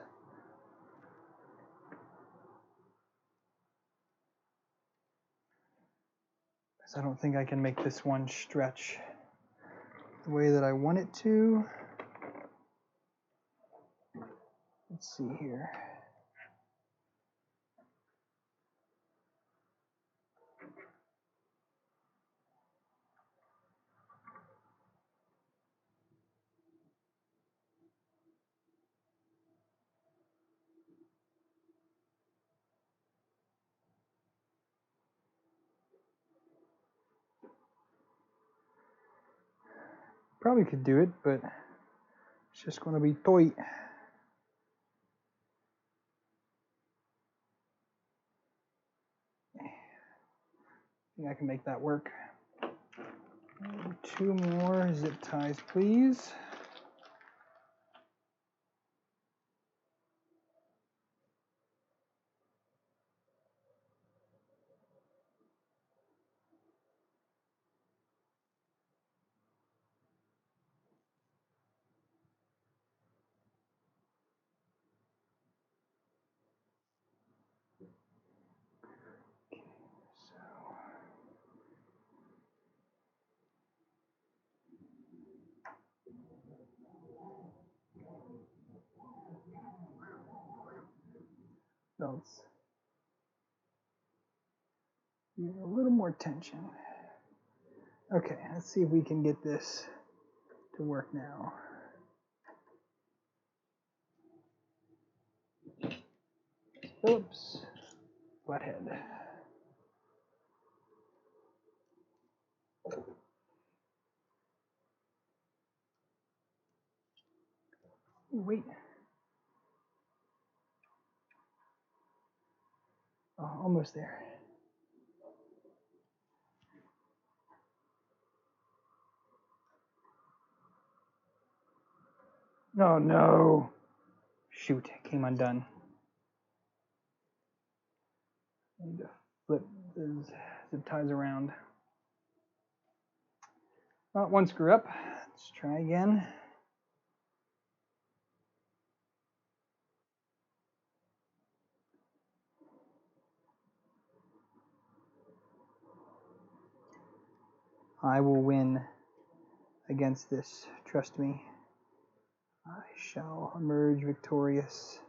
Because I don't think I can make this one stretch the way that I want it to. Let's see here. Probably could do it, but it's just going to be tight. I think I can make that work. Two more zip ties, please. Belts. Need a little more tension. Okay, let's see if we can get this to work now. Phillips, flathead. Wait. Oh, almost there. Oh no. Shoot, it came undone. I need to flip the zip ties around. Not one screw up. Let's try again. I will win against this. Trust me. I shall emerge victorious.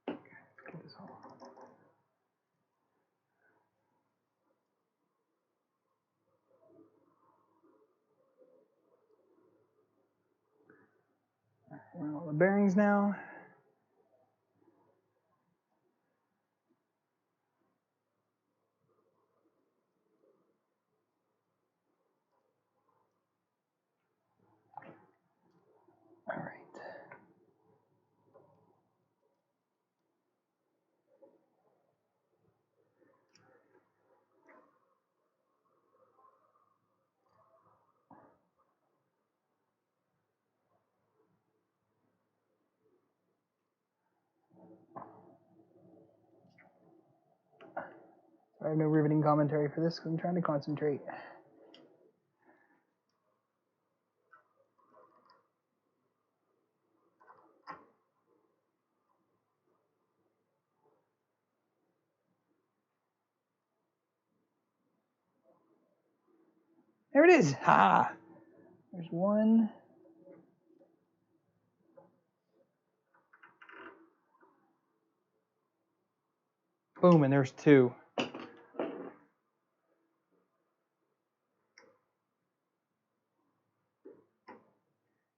Okay, let's get this all. Run all the bearings now. All right. I have no riveting commentary for this because I'm trying to concentrate. There it is. Ha! There's one. Boom, and there's two.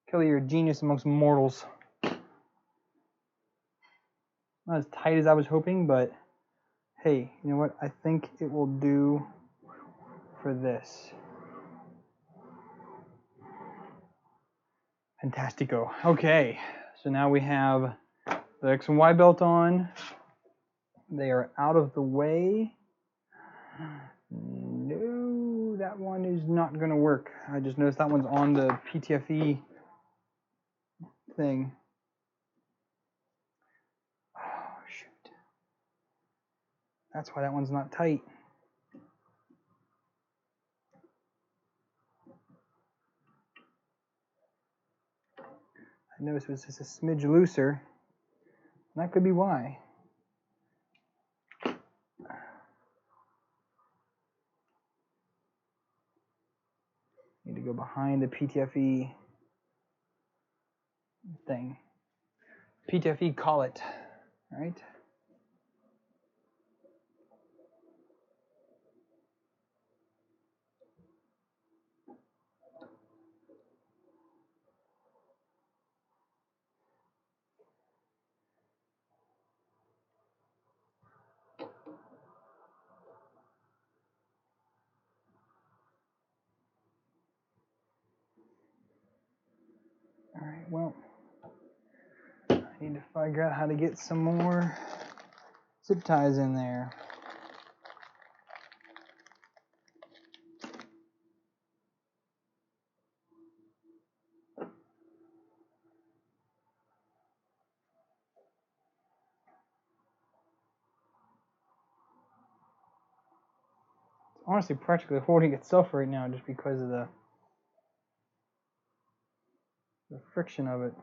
Kelly, you're a genius amongst mortals. Not as tight as I was hoping, but hey, you know what? I think it will do for this. Fantastico. Okay, so now we have the X and Y belt on. They are out of the way. No, that one is not going to work. I just noticed that one's on the PTFE thing. Oh, shoot. That's why that one's not tight. I noticed it was just a smidge looser. And that could be why. Need to go behind the PTFE thing. PTFE collet, right? All right, well, I need to figure out how to get some more zip ties in there. It's honestly practically holding itself right now just because of the friction of it.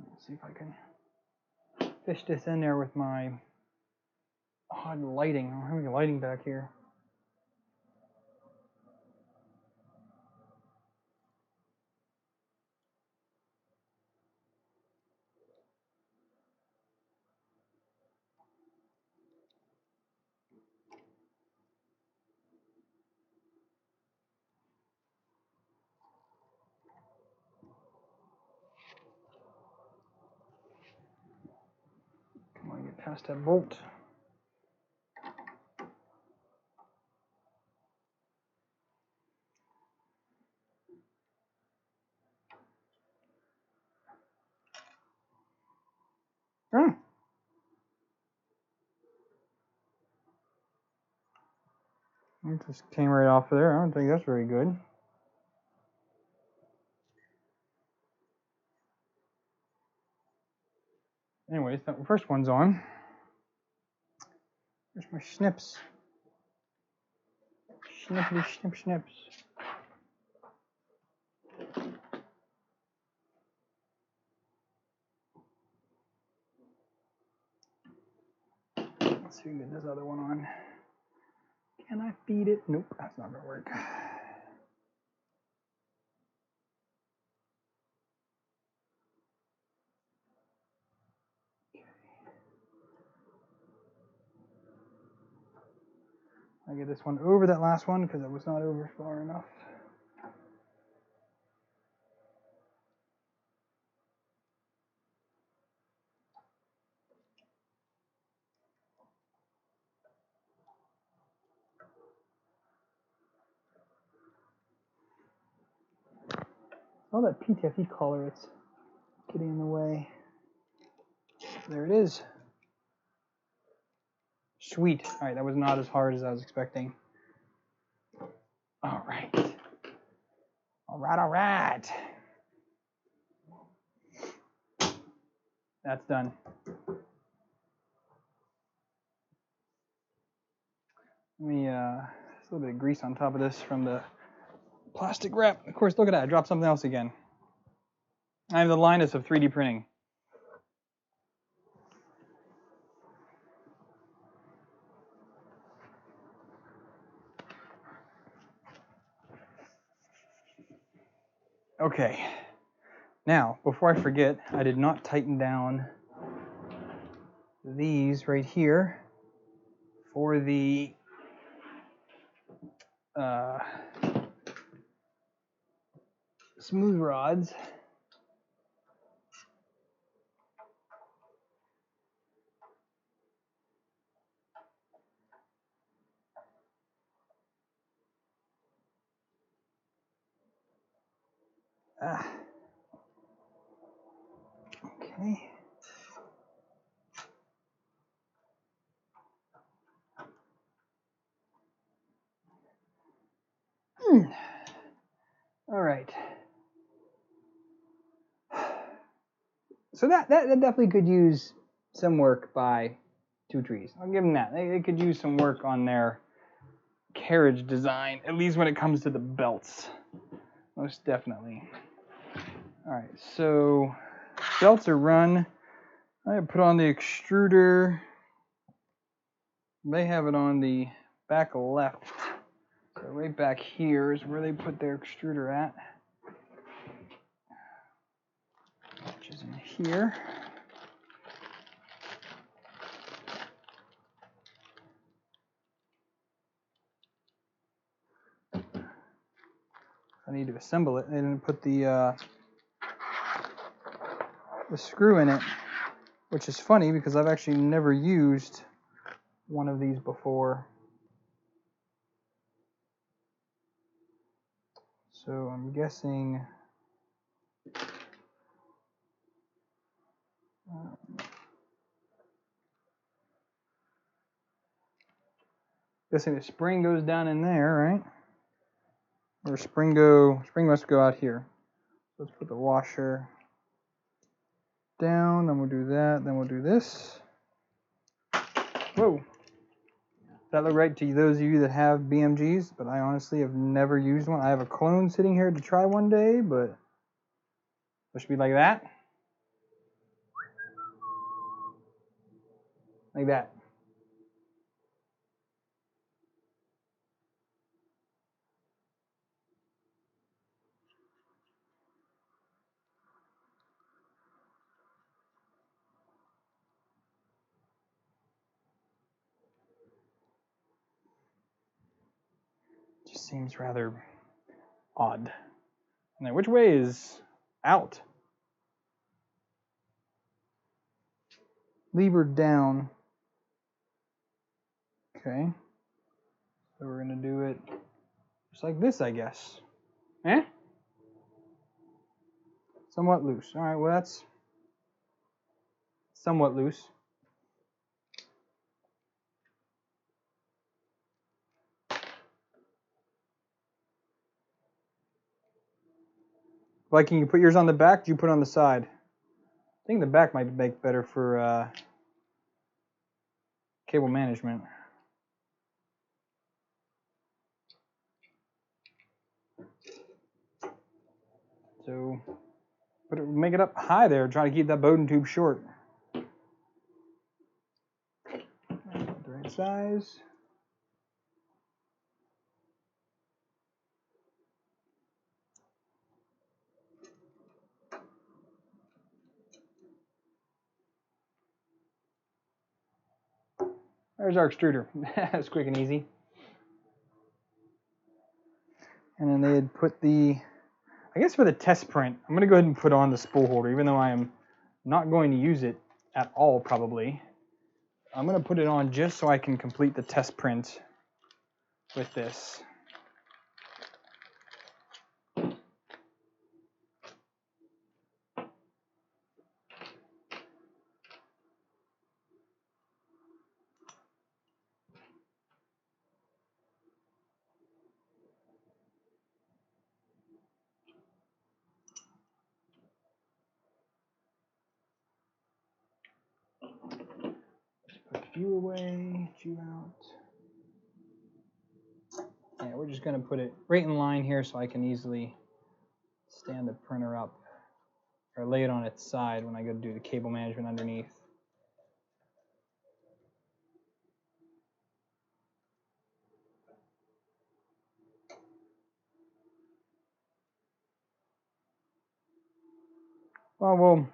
Let's see if I can fish this in there with my odd lighting. I don't have any lighting back here. Come on, get past that bolt. Oh. It just came right off of there. I don't think that's very good. Anyways, the first one's on. There's my snips. Snippity snip snips. Let's see if we can get this other one on. Can I feed it? Nope, that's not gonna work. I get this one over that last one because it was not over far enough. All that PTFE collar, it's getting in the way. There it is. Sweet. All right, that was not as hard as I was expecting. All right. All right, all right. That's done. Let me, a little bit of grease on top of this from the plastic wrap. Of course, look at that, I dropped something else again. I have the Linus of 3D printing. Okay, now, before I forget, I did not tighten down these right here for the smooth rods. Okay. All right. So that definitely could use some work by 2 trees. I'll give them that. They could use some work on their carriage design, at least when it comes to the belts. Most definitely. All right, so belts are run. I put on the extruder. They have it on the back left. So right back here is where they put their extruder at, which is in here. I need to assemble it. They didn't put the screw in it, which is funny because I've actually never used one of these before. So I'm guessing the spring goes down in there, right? Or spring must go out here. Let's put the washer down, then we'll do that, then we'll do this. Whoa. Does that look right to those of you that have BMGs? But I honestly have never used one. I have a clone sitting here to try one day, but it should be like that. Like that. Just seems rather odd. And then which way is out? Lever down. Okay. So we're going to do it just like this, I guess. Eh? Somewhat loose. All right, well, that's somewhat loose. Viking, you put yours on the back, do you put it on the side? I think the back might make better for cable management. So make it up high there, try to keep that Bowden tube short. The right size. There's our extruder. That's quick and easy. And then they had put I guess for the test print, I'm going to go ahead and put on the spool holder, even though I am not going to use it at all probably. I'm going to put it on just so I can complete the test print with this. Put few away, few out. Yeah, we're just going to put it right in line here so I can easily stand the printer up or lay it on its side when I go to do the cable management underneath. Well, we'll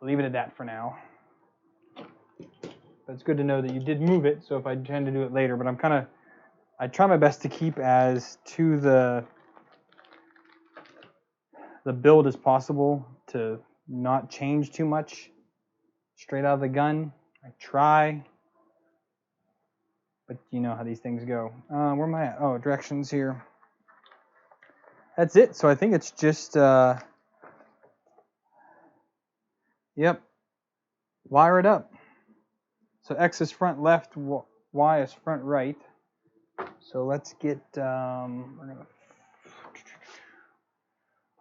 leave it at that for now. But it's good to know that you did move it, so if I tend to do it later, but I try my best to keep as to the build as possible, to not change too much straight out of the gun. I try, but you know how these things go. Where am I at? Oh, directions here. That's it. So I think it's just, yep, wire it up. So X is front left, Y is front right. So let's get, we're going to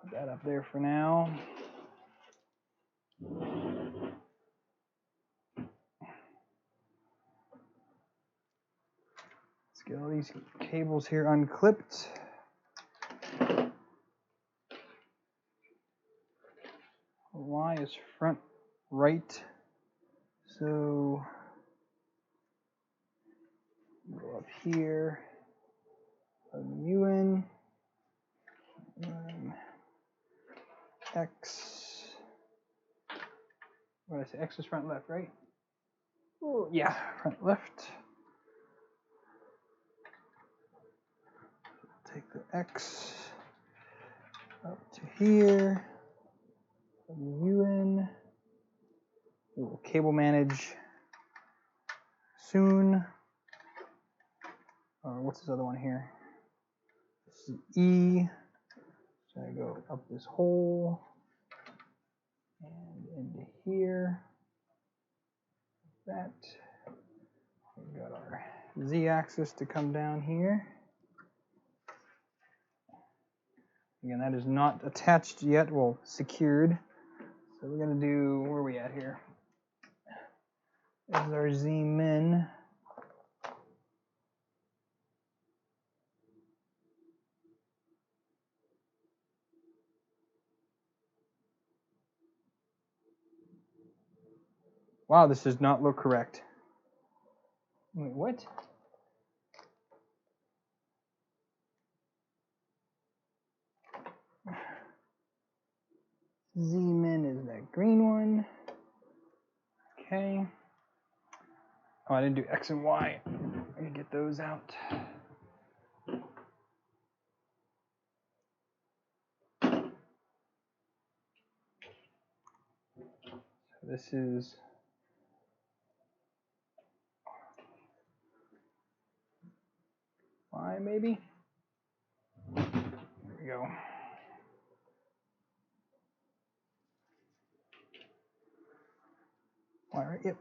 put that up there for now. get all these cables here unclipped. Y is front right, so go up here, plug U in, X, what did I say, X is front left, right? Oh, yeah, front left. Take the X up to here, plug U in, we will cable manage soon. What's this other one here? This is E. So I go up this hole and into here. That. We've got our Z-axis to come down here. Again, that is not attached yet, well, secured. So we're going to do, where are we at here? This is our Z-min. Wow, this does not look correct. Wait, what? Z-min is that green one. Okay. Oh, I didn't do X and Y. I can get those out. So this is Y, maybe? There we go.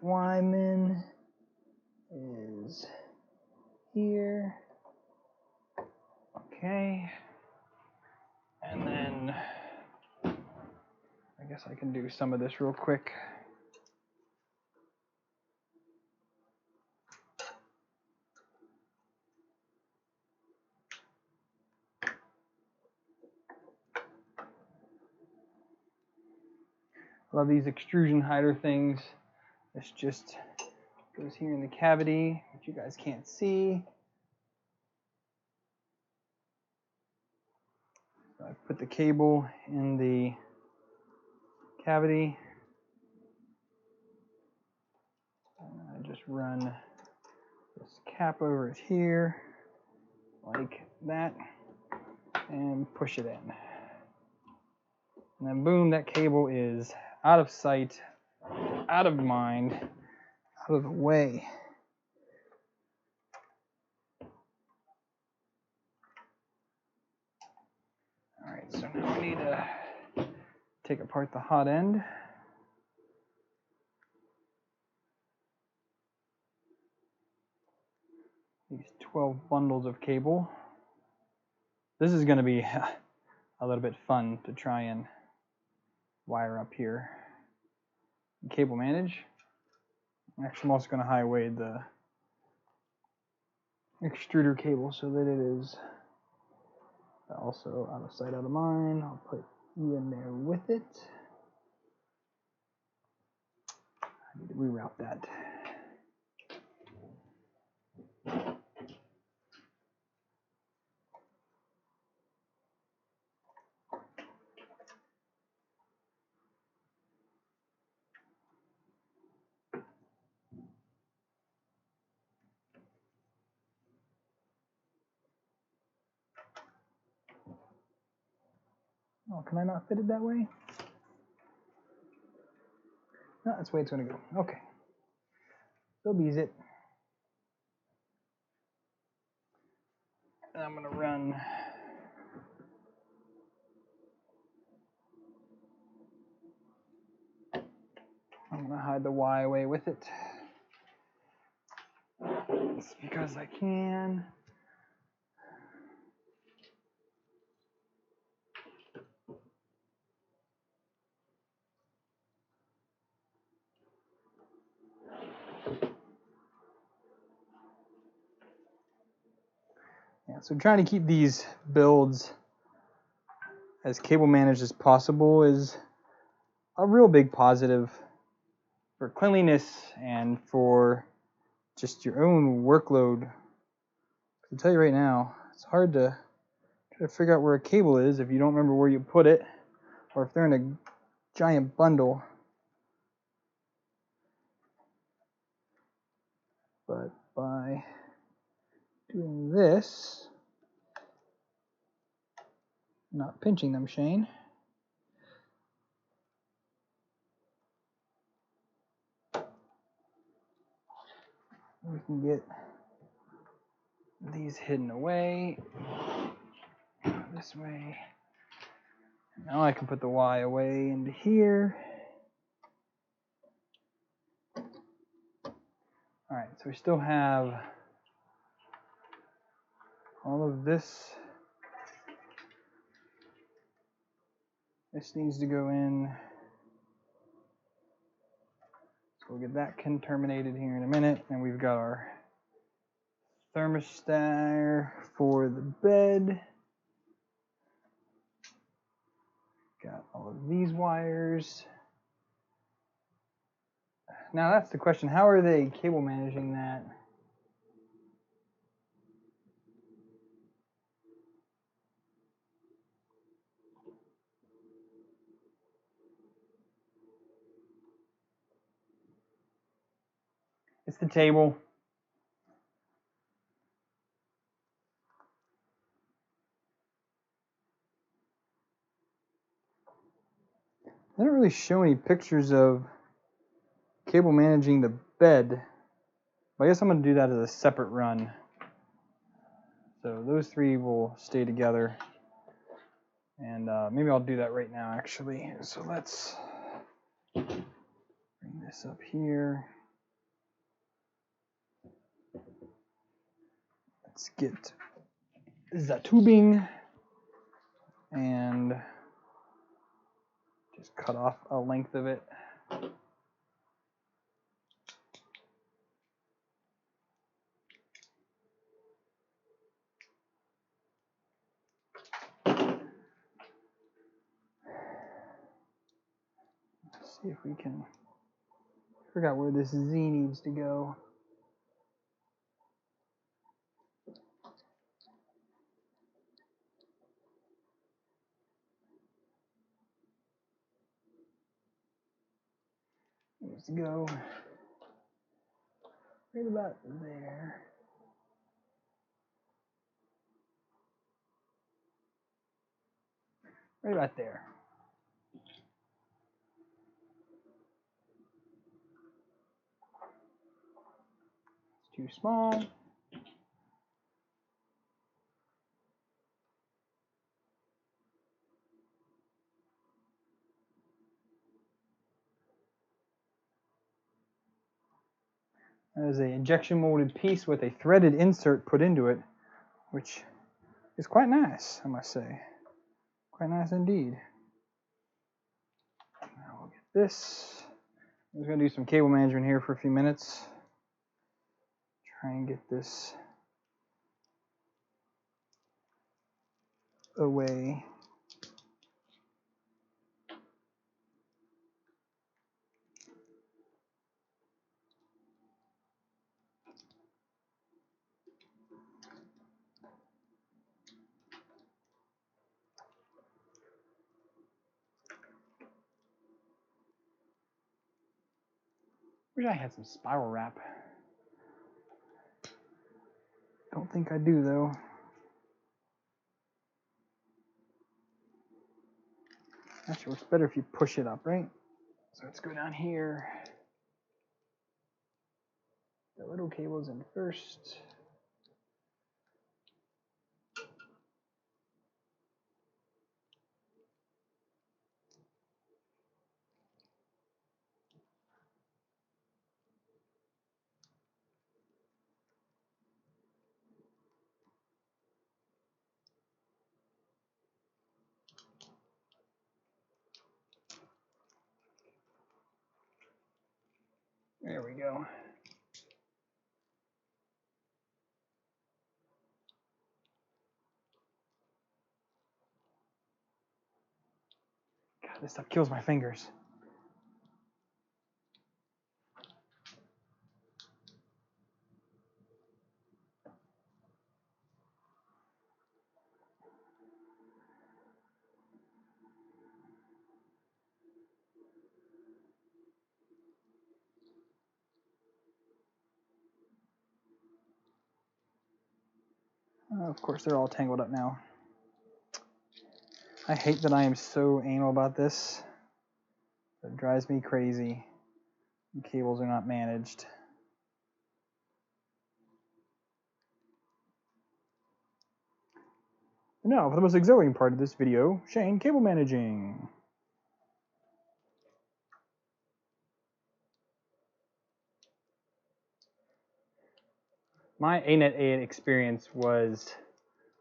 Y min is here. Okay. And then I guess I can do some of this real quick. Love these extrusion hider things. This just goes here in the cavity, which you guys can't see. So I put the cable in the cavity. And I just run this cap over it here, like that, and push it in. And then boom, that cable is out of sight, out of mind, out of the way. All right, so now we need to take apart the hot end. These 12 bundles of cable. This is going to be a little bit fun to try and wire up here. Cable manage. Actually, I'm also going to high weight the extruder cable so that it is also out of sight, out of mind. I'll put you in there with it. I need to reroute that. Oh, can I not fit it that way? No, that's the way it's going to go. Okay. So bees it. And I'm going to run I'm going to hide the Y away with it. Just because I can. Yeah, so trying to keep these builds as cable managed as possible is a real big positive for cleanliness and for just your own workload. I'll tell you right now, it's hard to try to figure out where a cable is if you don't remember where you put it, or if they're in a giant bundle. But by doing this, not pinching them, Shane, we can get these hidden away this way. Now I can put the Y away into here. All right, so we still have all of this. This needs to go in. So we'll get that terminated here in a minute, and we've got our thermostat for the bed. Got all of these wires. Now that's the question, how are they cable managing that? It's the table. They don't really show any pictures of cable managing the bed. But I guess I'm going to do that as a separate run. So those three will stay together. And maybe I'll do that right now, actually. So let's bring this up here. Let's get the tubing and just cut off a length of it. Let's see if we can. I forgot where this Z needs to go. Needs to go right about there. Right about there. It's too small. There's an injection molded piece with a threaded insert put into it, which is quite nice, I must say. Quite nice indeed. Now we'll get this. I'm just going to do some cable management here for a few minutes. Try and get this away. Wish I had some spiral wrap. Don't think I do though. Actually, works better if you push it up, right? So let's go down here. The little cables in first. There we go. This stuff kills my fingers. Of course, they're all tangled up now. I hate that I am so anal about this. It drives me crazy. The cables are not managed. Now, for the most exhilarating part of this video, Shane cable managing. My ANET 8 experience was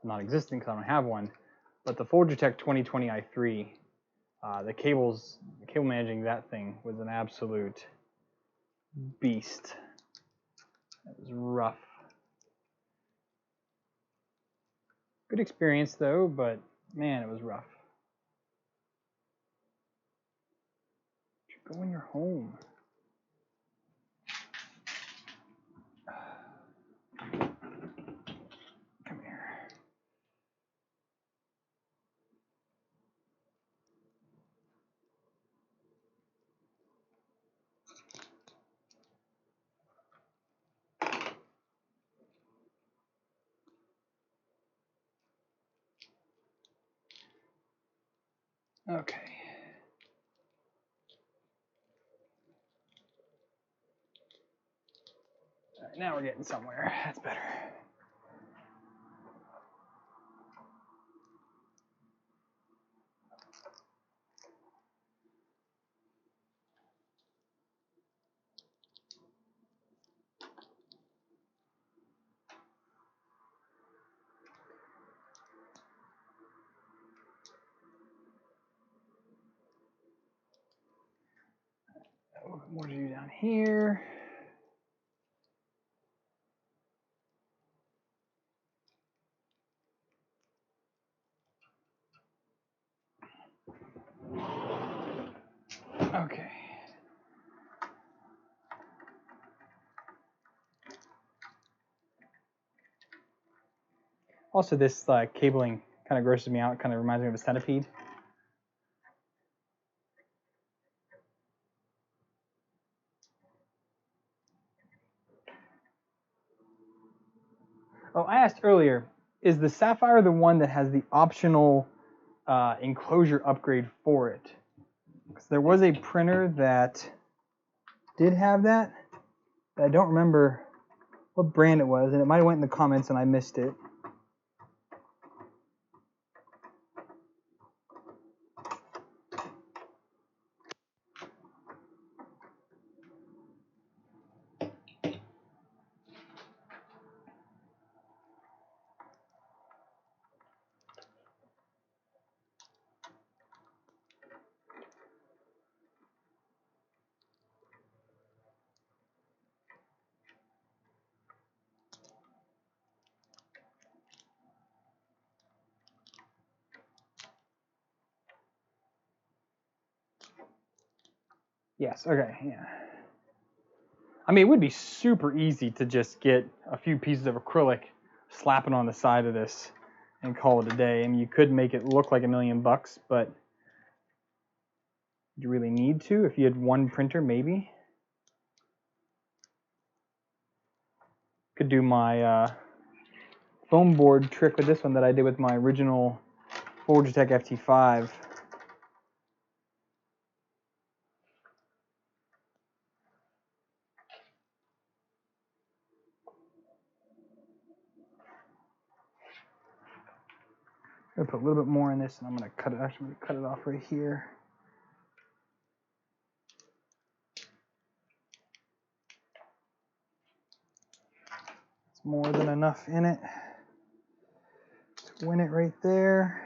non-existent because I don't have one, but the Folgertech 2020 i3, the cable managing that thing was an absolute beast. It was rough. Good experience though, but man, it was rough. You should go when you're home. Come here. Okay. All right, now we're getting somewhere. That's better. A little bit more to do down here. Okay. Also, this cabling kind of grosses me out. Kind of reminds me of a centipede. Oh, I asked earlier, is the Sapphire the one that has the optional enclosure upgrade for it? Because there was a printer that did have that. I don't remember what brand it was, and it might have went in the comments and I missed it. Yes, okay, yeah. I mean, it would be super easy to just get a few pieces of acrylic, slap it on the side of this, and call it a day. I mean, you could make it look like $1 million, but do you really need to? If you had one printer, maybe. Could do my foam board trick with this one that I did with my original Folgertech FT5. I'm gonna put a little bit more in this, and I'm gonna cut it. Actually, I'm gonna cut it off right here. It's more than enough in it. Win it right there.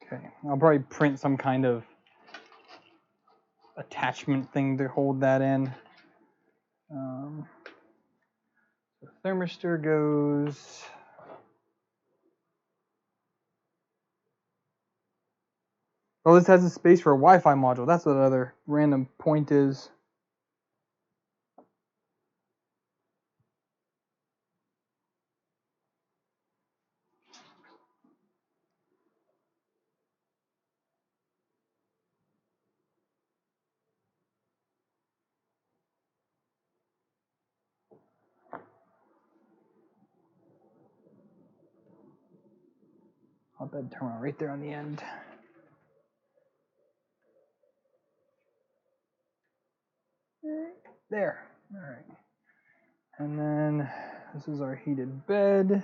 Okay, I'll probably print some kind of attachment thing to hold that in. thermistor goes. Oh, this has a space for a Wi-Fi module. That's what the other random point is. I'll bet terminal right there on the end. There. All right. And then this is our heated bed,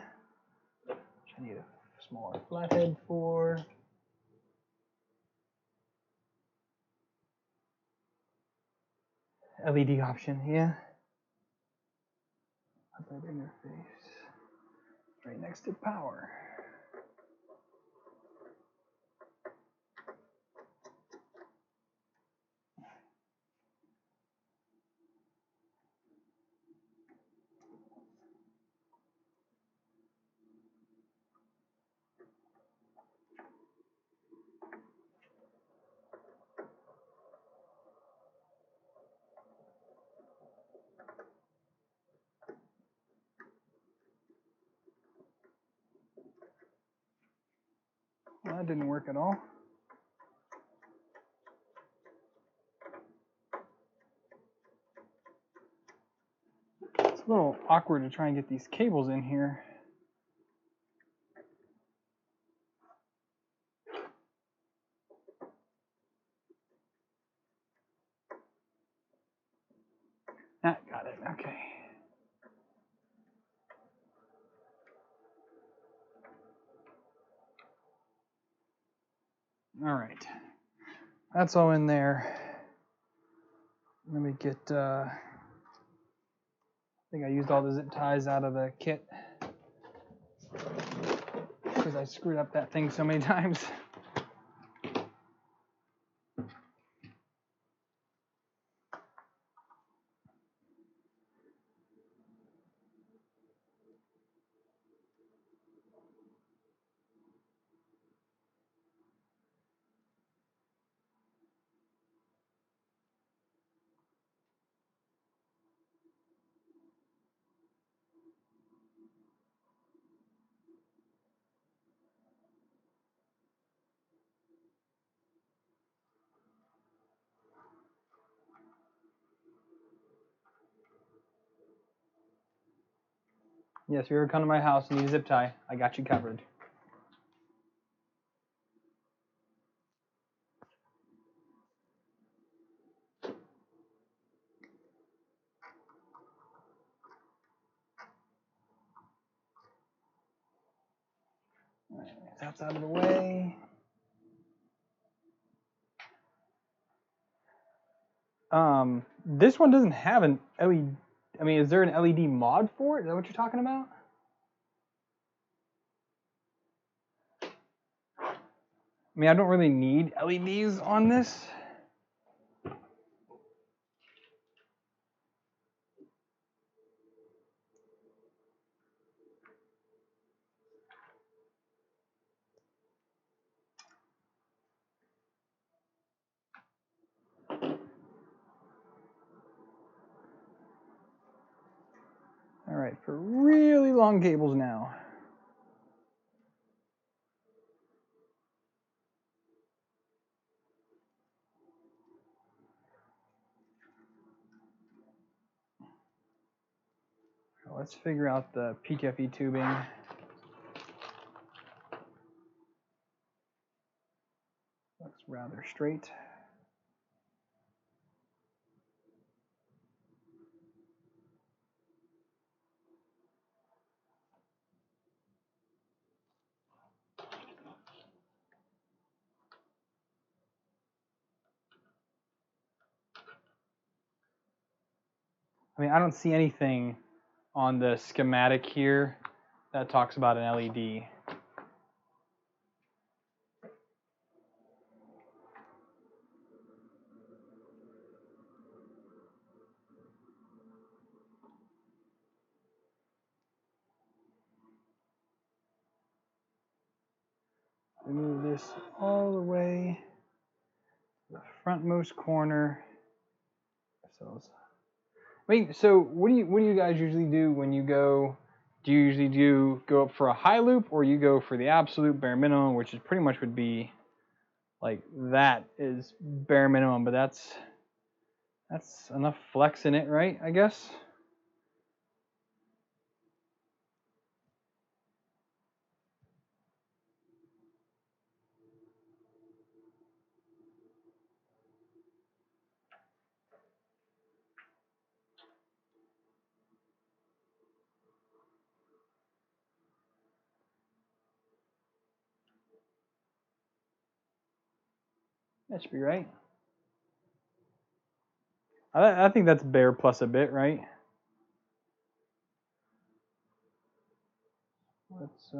which I need a smaller flathead for. LED option, yeah. Outlet interface. Right next to power. Well, that didn't work at all. It's a little awkward to try and get these cables in here. Ah, got it, okay. All right, that's all in there. Let me get, I think I used all the zip ties out of the kit because I screwed up that thing so many times. Yes, if you ever come to my house and need a zip tie, I got you covered. All right, that's out of the way. This one doesn't have an LED. I mean, is there an LED mod for it? Is that what you're talking about? I mean, I don't really need LEDs on this. All right, for really long cables now. Let's figure out the PTFE tubing. Looks rather straight. I mean, I don't see anything on the schematic here that talks about an LED. Move this all the way to the frontmost corner. Wait, so what do you guys usually do when you go? Do you usually go up for a high loop, or you go for the absolute bare minimum, which is pretty much would be like that is bare minimum, but that's enough flex in it, right? I guess. That should be right. I think that's bare plus a bit, right? Let's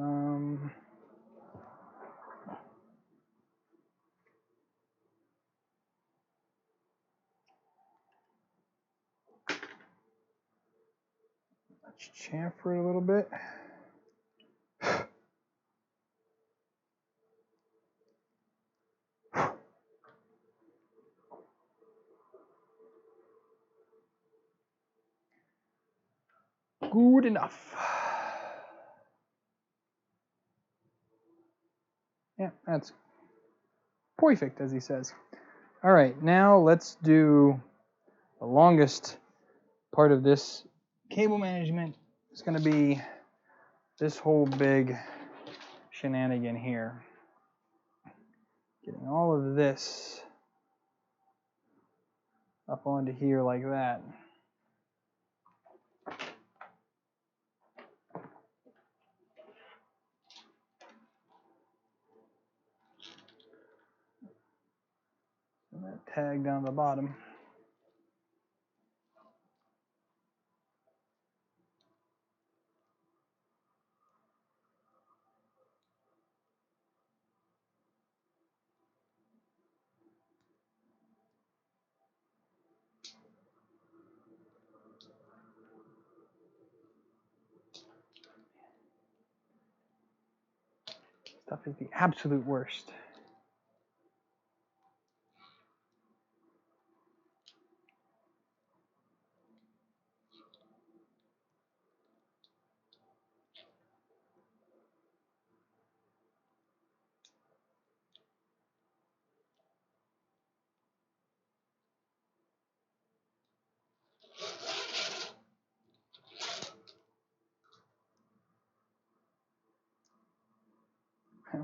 chamfer it a little bit. Good enough. Yeah, that's perfect, as he says. All right, now let's do the longest part of this cable management. It's going to be this whole big shenanigan here. Getting all of this up onto here like that. And that tag down the bottom. Stuff is the absolute worst.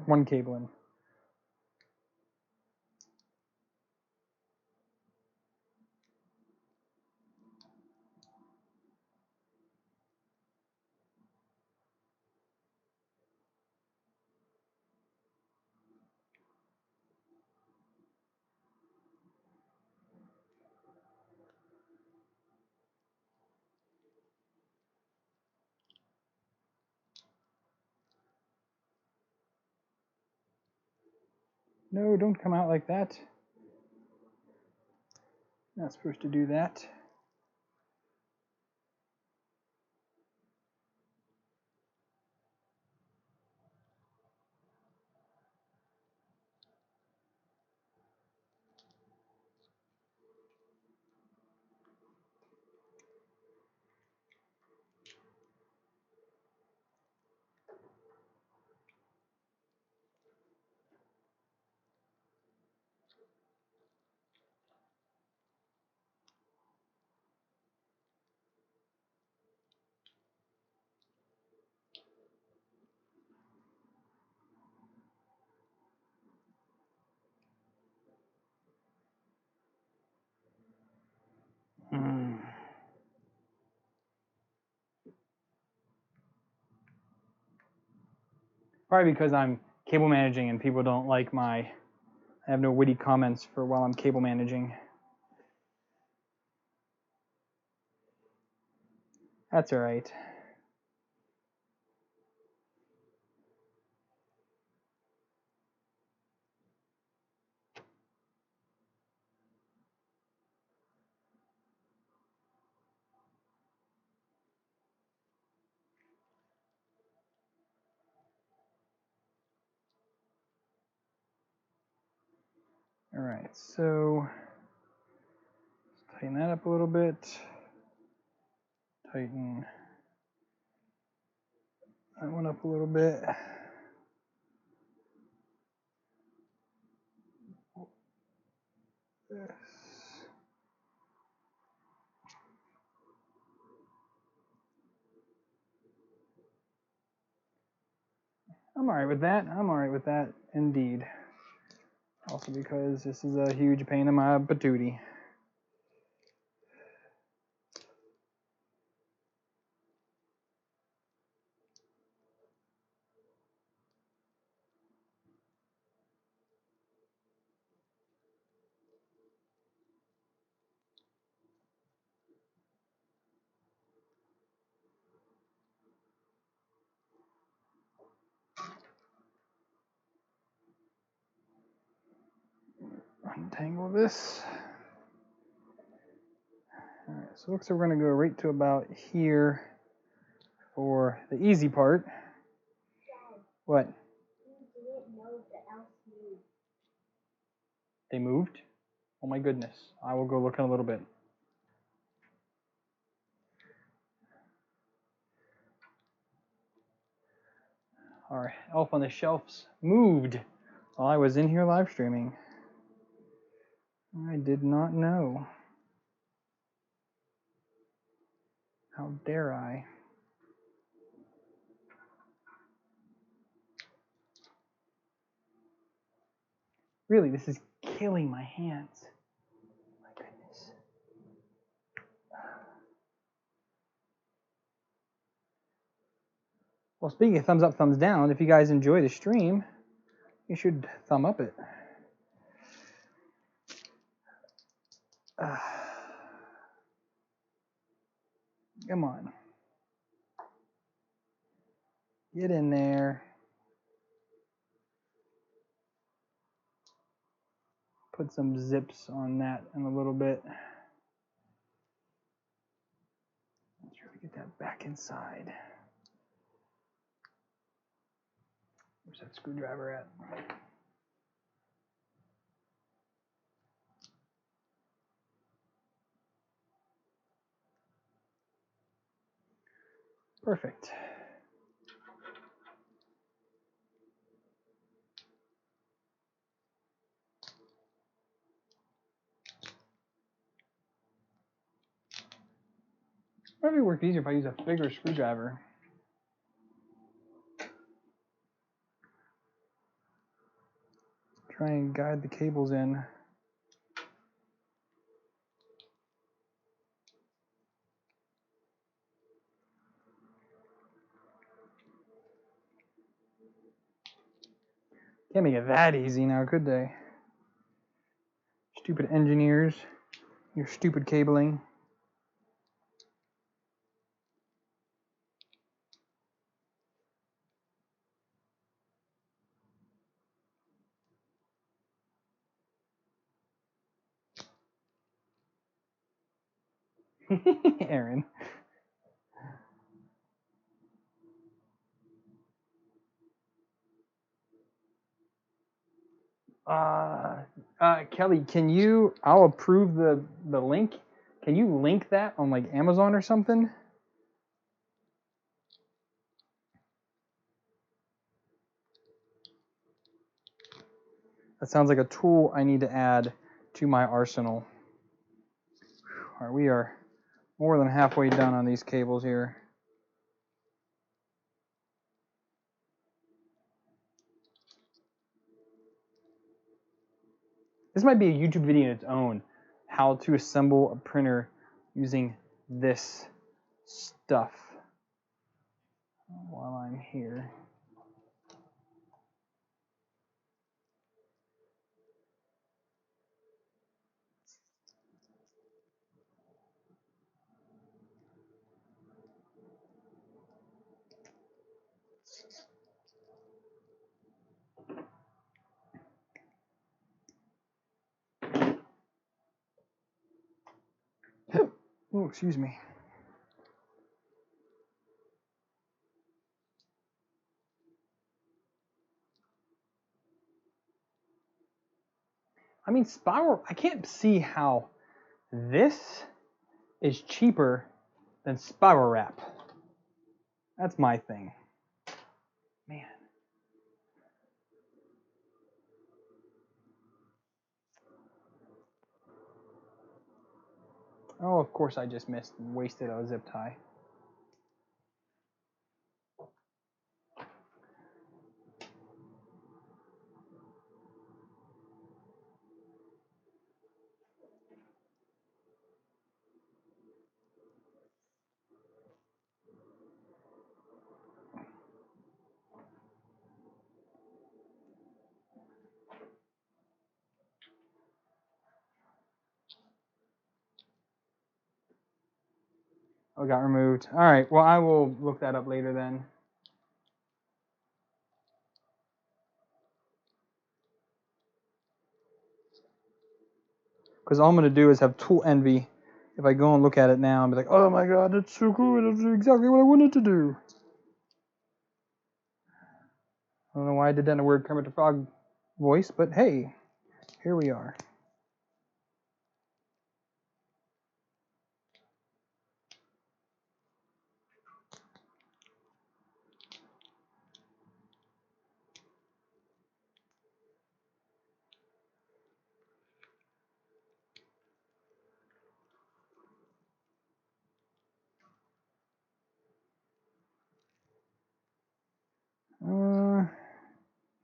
One cable in. No, don't come out like that. Not supposed to do that. Probably because I'm cable managing and people don't like I have no witty comments for while I'm cable managing. That's all right. All right, so let's tighten that up a little bit. Tighten that one up a little bit. This. I'm all right with that. I'm all right with that, indeed. Also because this is a huge pain in my patootie. Untangle this. All right, so it looks like we're going to go right to about here for the easy part. What? They moved? Oh my goodness. I will go look in a little bit. Our elf on the shelves moved while I was in here live streaming. I did not know. How dare I? Really, this is killing my hands. My goodness. Well, speaking of thumbs up, thumbs down, if you guys enjoy the stream, you should thumb up it. Come on. Get in there. Put some zips on that in a little bit. Let's try to get that back inside. Where's that screwdriver at? Perfect. Probably work easier if I use a bigger screwdriver. Try and guide the cables in. Can't make it that easy now, could they? Stupid engineers. Your stupid cabling. Aaron. Kelly, can you, I'll approve the link. Can you link that on like Amazon or something? That sounds like a tool I need to add to my arsenal. All right, we are more than halfway done on these cables here. This might be a YouTube video in its own, how to assemble a printer using this stuff while I'm here. Oh, excuse me. I mean, spiral, I can't see how this is cheaper than spiral wrap. That's my thing. Man. Oh, of course I just missed and wasted a zip tie. Oh, it got removed. All right, well, I will look that up later then. Because all I'm going to do is have tool envy. If I go and look at it now and be like, oh my god, that's so cool, that's exactly what I wanted to do. I don't know why I did that in a weird Kermit the Frog voice, but hey, here we are.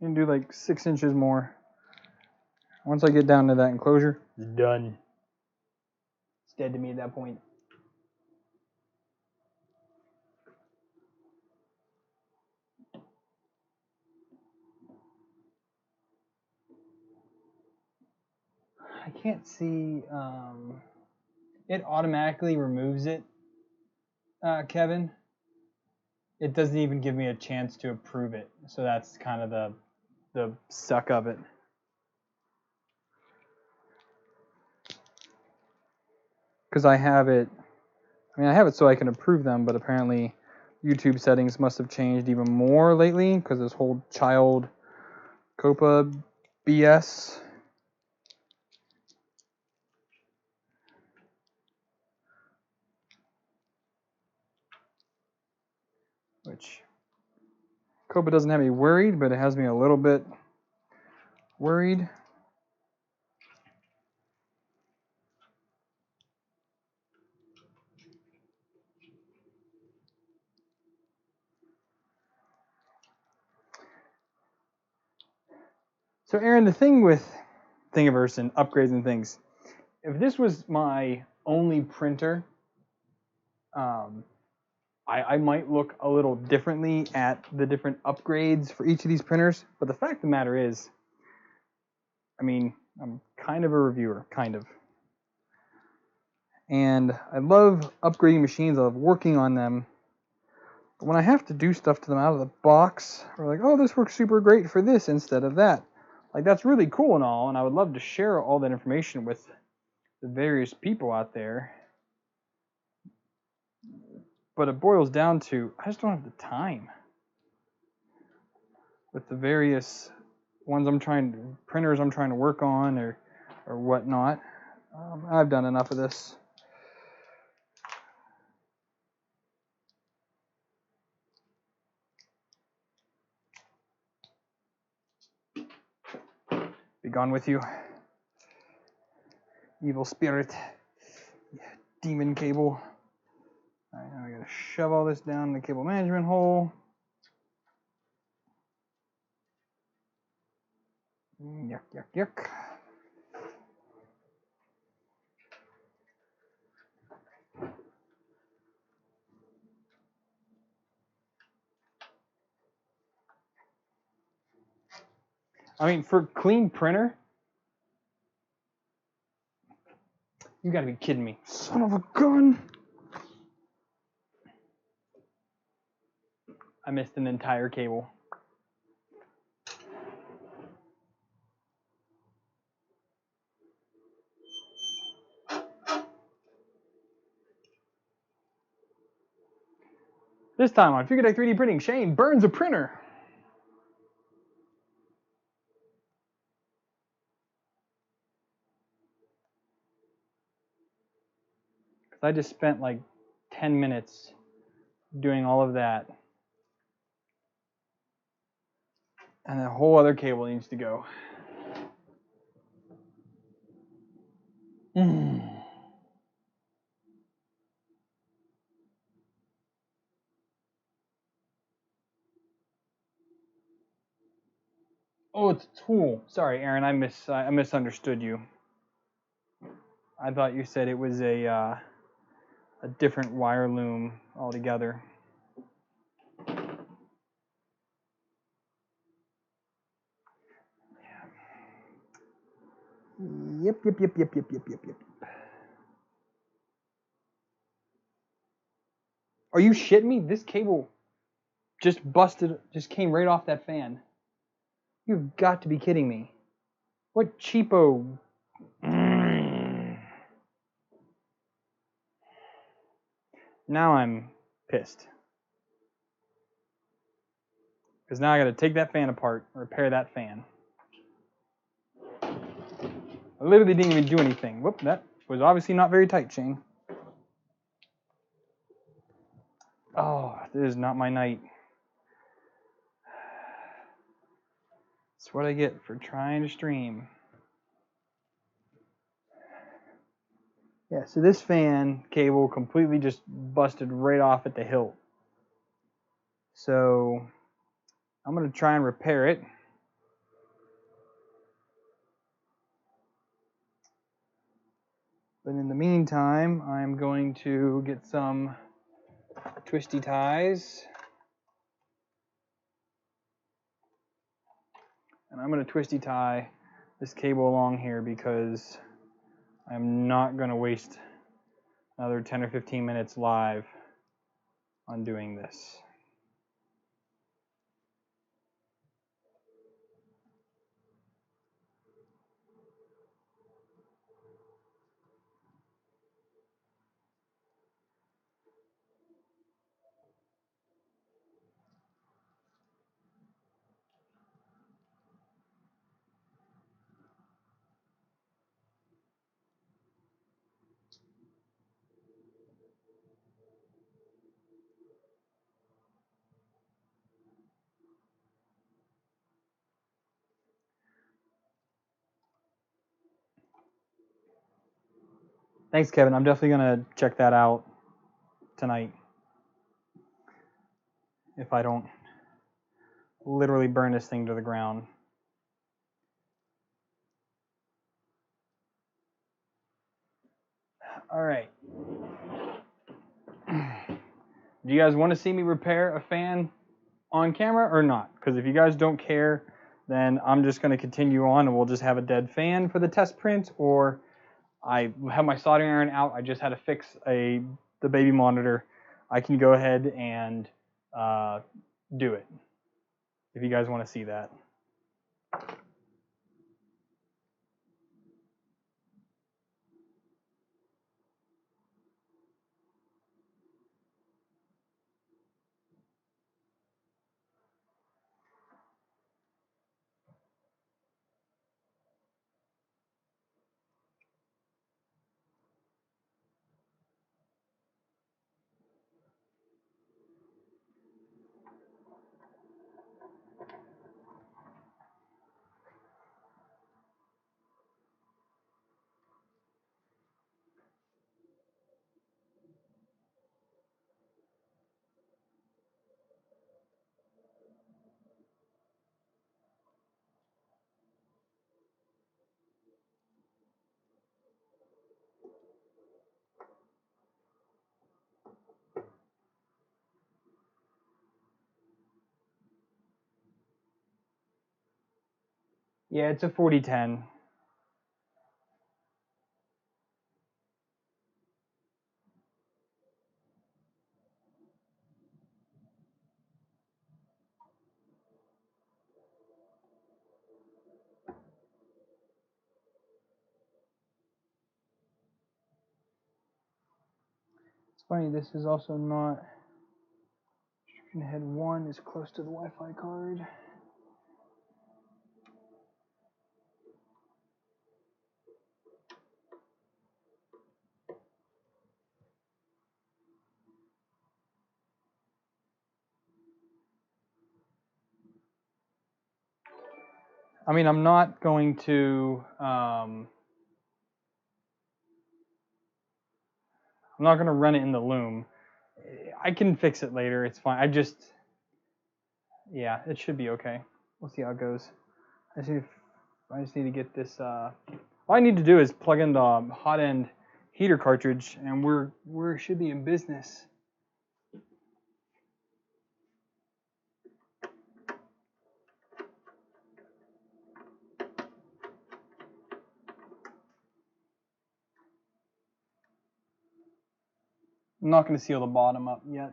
And do like 6 inches more. Once I get down to that enclosure, it's done. It's dead to me at that point. I can't see. It automatically removes it, Kevin. It doesn't even give me a chance to approve it. So that's kind of the suck of it. Because I have it so I can approve them, but apparently YouTube settings must have changed even more lately because this whole child COPA BS. Which COPA doesn't have me worried, but it has me a little bit worried. So Aaron, the thing with Thingiverse and upgrades and things, if this was my only printer, I might look a little differently at the different upgrades for each of these printers. But the fact of the matter is, I mean, I'm kind of a reviewer, kind of. And I love upgrading machines, I love working on them. But when I have to do stuff to them out of the box, or like, oh, this works super great for this instead of that, like that's really cool and all, and I would love to share all that information with the various people out there. But it boils down to, I just don't have the time. With the various printers I'm trying to work on or whatnot. I've done enough of this. Be gone with you. Evil spirit. Demon cable. Alright, now I gotta shove all this down the cable management hole. Yuck, yuck, yuck. I mean, for clean printer, you gotta be kidding me. Son of a gun! I missed an entire cable. This time on Figuretech 3D Printing, Shane burns a printer. I just spent like 10 minutes doing all of that. And a whole other cable needs to go. Oh, it's a tool. Sorry, Aaron, I misunderstood you. I thought you said it was a different wire loom altogether. Yep. Are you shitting me? This cable just came right off that fan. You've got to be kidding me. What cheapo. Now I'm pissed. Because now I got to take that fan apart, repair that fan. I literally didn't even do anything. Whoop, that was obviously not very tight, Shane. Oh, this is not my night. That's what I get for trying to stream. Yeah, so this fan cable completely just busted right off at the hilt. So I'm going to try and repair it. But in the meantime, I'm going to get some twisty ties. And I'm going to twisty tie this cable along here because I'm not going to waste another 10 or 15 minutes live on doing this. Thanks, Kevin. I'm definitely going to check that out tonight if I don't literally burn this thing to the ground. All right. Do you guys want to see me repair a fan on camera or not? Because if you guys don't care, then I'm just going to continue on and we'll just have a dead fan for the test print, or I have my soldering iron out. I just had to fix the baby monitor. I can go ahead and do it if you guys want to see that. Yeah, it's a 4010. It's funny, this is also not. Head 1 is close to the Wi-Fi card. I mean, I'm not going to. I'm not going to run it in the loom. I can fix it later. It's fine. Yeah, it should be okay. We'll see how it goes. I just need to get this. All I need to do is plug in the hot end heater cartridge, and we should be in business. I'm not going to seal the bottom up yet.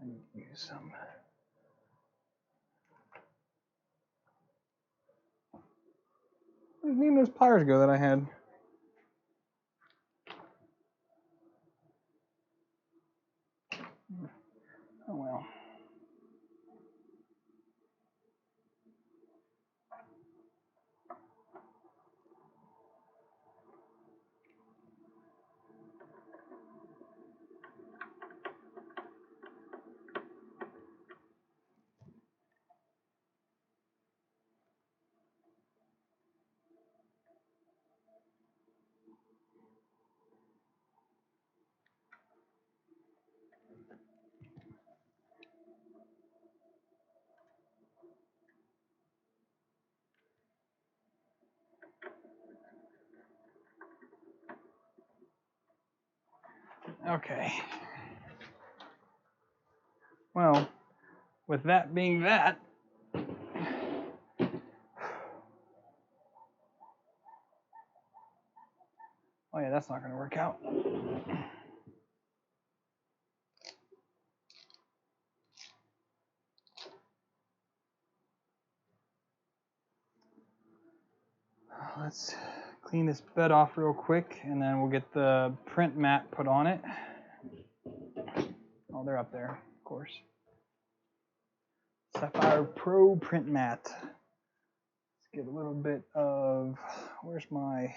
I need to use some. Where did those pliers go that I had? Oh well. Okay. Well, with that being that, oh yeah, that's not going to work out. Let's clean this bed off real quick, and then we'll get the print mat put on it. Oh, they're up there, of course. Sapphire Pro print mat. Let's get a little bit of, where's my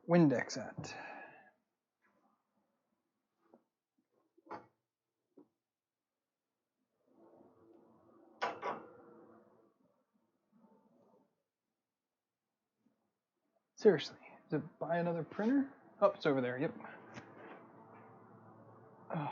Windex at? Seriously, is it buy another printer? Oh, it's over there, yep. Oh.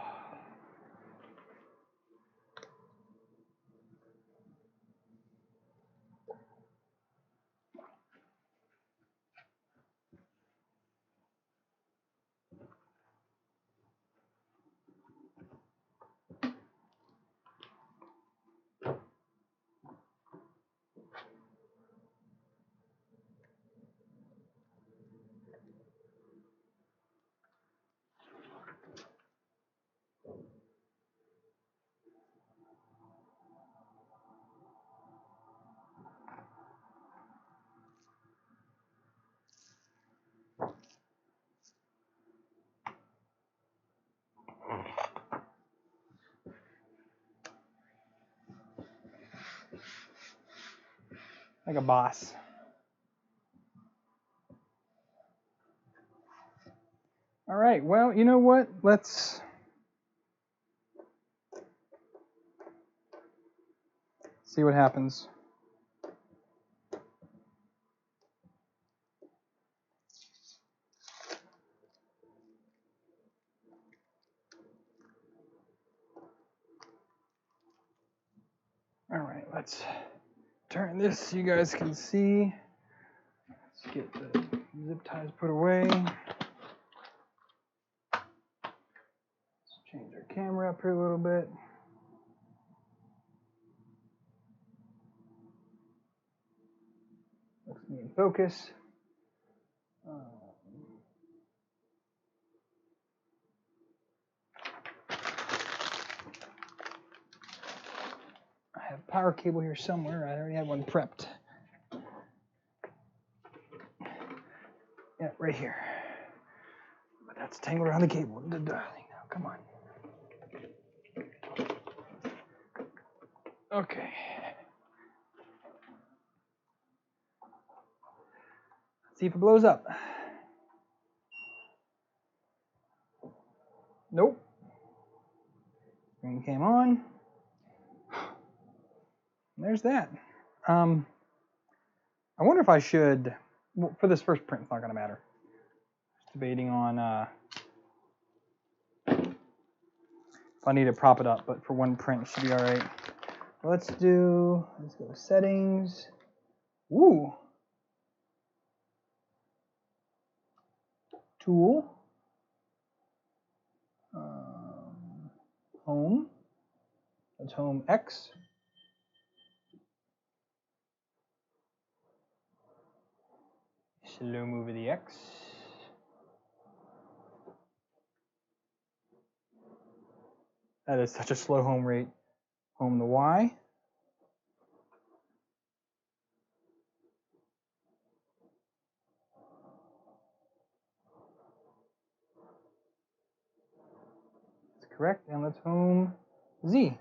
Like a boss. All right, well, you know what? Let's see what happens. All right, let's turn this so you guys can see. Let's get the zip ties put away. Let's change our camera up here a little bit. Looks to be in focus. I have a power cable here somewhere. I already had one prepped. Yeah, right here. But that's tangled around the cable. Now, come on. Okay. Let's see if it blows up. there's that. I wonder if I should, well, for this first print, it's not going to matter. Just debating on if I need to prop it up, but for one print, it should be all right. Let's go to settings. Ooh. Tool. Home. That's home X. Slow move of the X. That is such a slow home rate. Home the Y. That's correct. And let's home Z.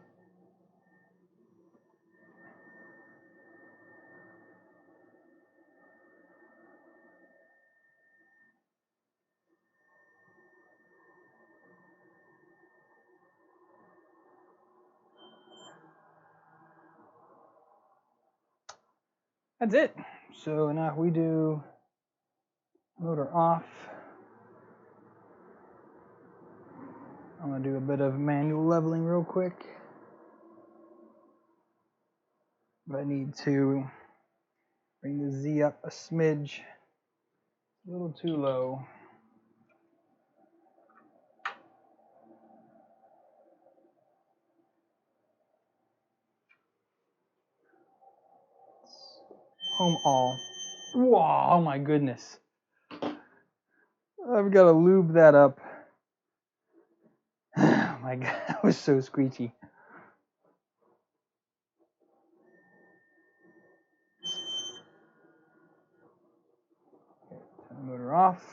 That's it. So now we do motor off. I'm going to do a bit of manual leveling real quick. But I need to bring the Z up a smidge. A little too low. Home all. Wow, oh my goodness. I've got to lube that up. Oh my god, that was so screechy. Turn the motor off.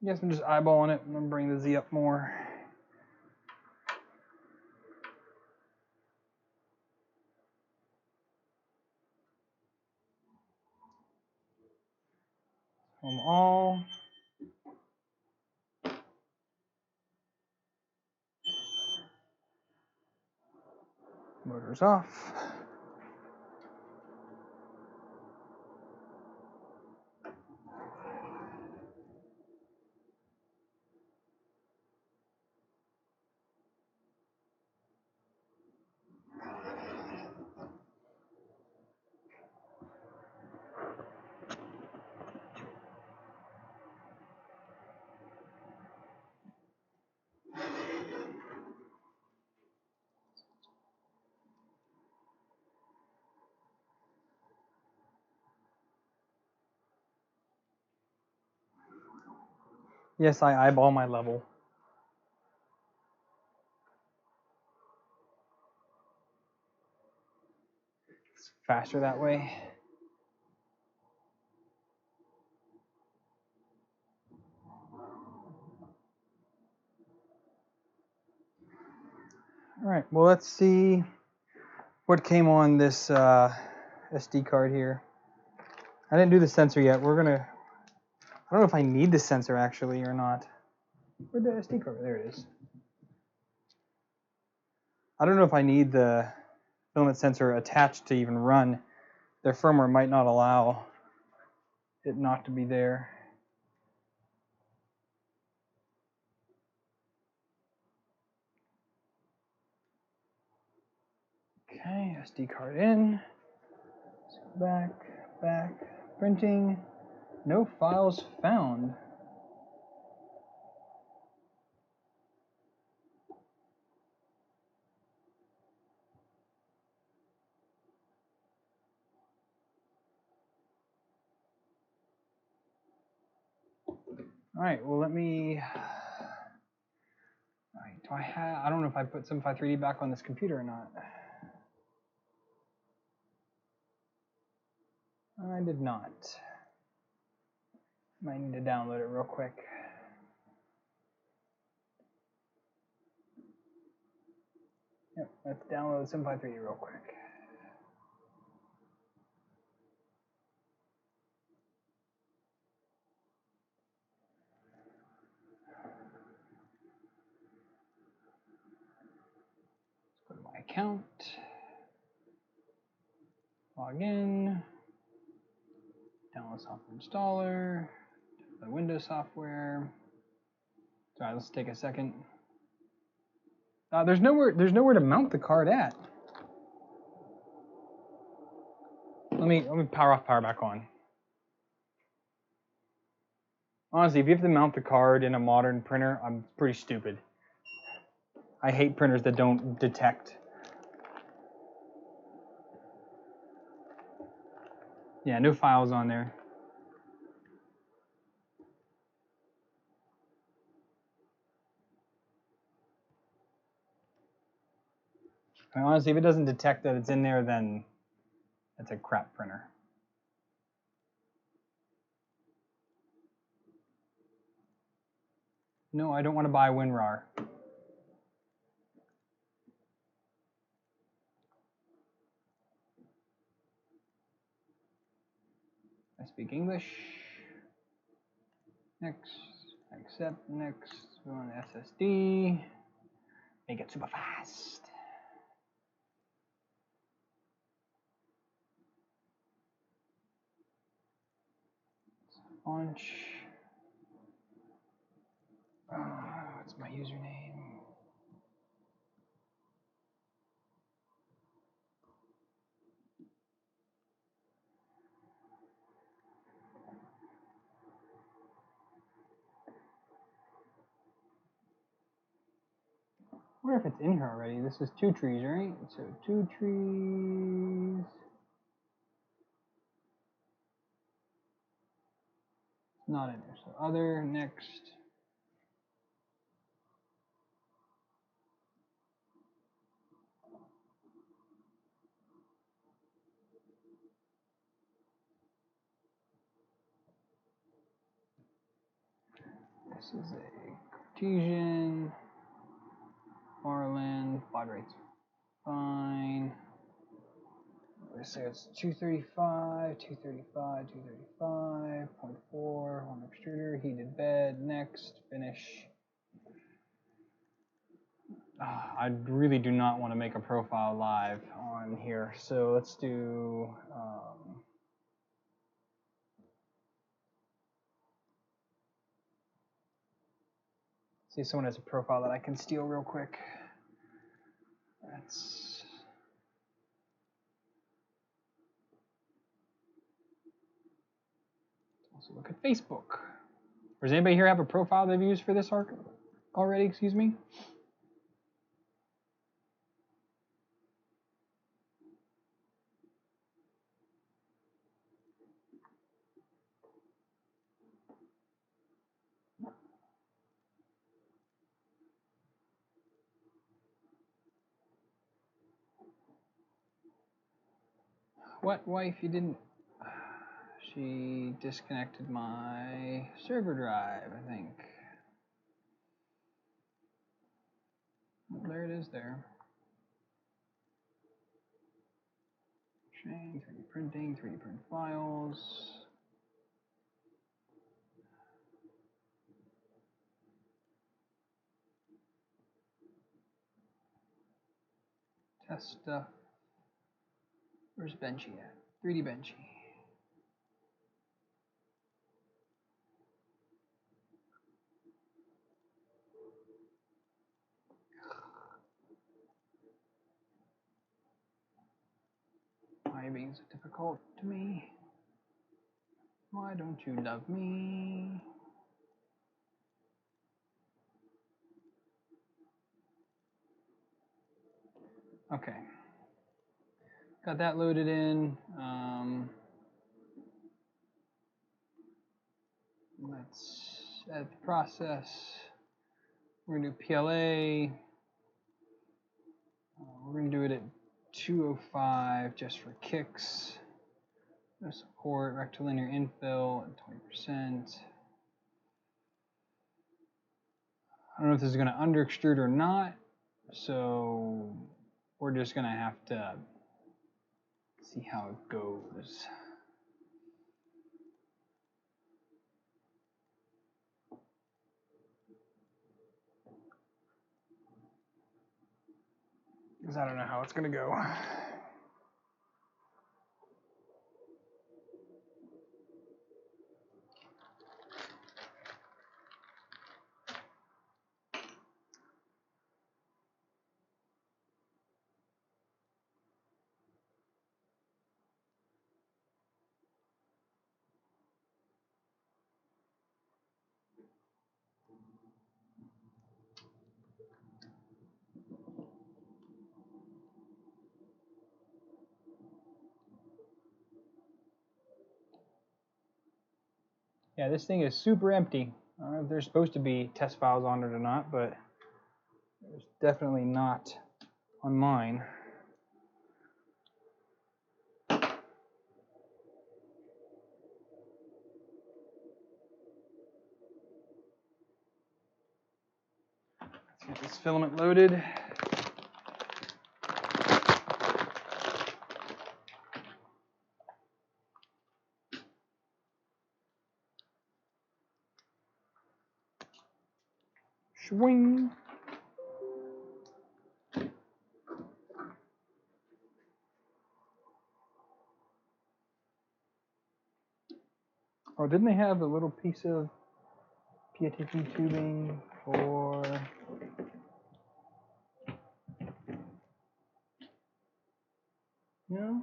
Yes, I'm just eyeballing it. I'm going to bring the Z up more. Home all. Motor's off. Yes, I eyeball my level. It's faster that way. All right, well, let's see what came on this SD card here. I didn't do the sensor yet. I don't know if I need the sensor actually or not. Where'd the SD card? There it is. I don't know if I need the filament sensor attached to even run. Their firmware might not allow it not to be there. Okay, SD card in. Let's go back, printing. No files found. All right, well, let me. All right, I don't know if I put Simplify 3D back on this computer or not. I did not. Might need to download it real quick. Yep, let's download Sapphire 3D real quick. Let's go to my account. Log in. Download software installer. The Windows software. Sorry, let's take a second. There's nowhere to mount the card at. Let me power off, power back on. Honestly, if you have to mount the card in a modern printer, I'm pretty stupid. I hate printers that don't detect. Yeah, no files on there. And honestly, if it doesn't detect that it's in there, then it's a crap printer. No, I don't want to buy WinRAR. I speak English. Next, accept, next, we want SSD. Make it super fast. Launch. What's my username? I wonder if it's in here already. This is 2 trees, right? So 2 trees. Not in there. So other, next. This is a Cartesian. Marlin, baud rate's fine. So it's 235, 235, 235, 0.4, home extruder, heated bed, next, finish. I really do not want to make a profile live on here, so let's do see if someone has a profile that I can steal real quick. Let's also look at Facebook. Does anybody here have a profile they've used for this already? Excuse me. What wife? You didn't? She disconnected my server drive, I think. There it is there. Chain, 3D printing, 3D print files. Test stuff. Where's Benchy at? 3D Benchy. Why are you being so difficult to me? Why don't you love me? Okay. Got that loaded in. Let's add the process. We're going to do PLA. We're going to do it at 205 just for kicks. No support, rectilinear infill at 20%. I don't know if this is going to under extrude or not, so we're just going to have to see how it goes. Because I don't know how it's going to go. Yeah, this thing is super empty. I don't know if there's supposed to be test files on it or not, but there's definitely not on mine. Let's get this filament loaded. Swing. Oh, didn't they have a little piece of PTFE tubing for... No?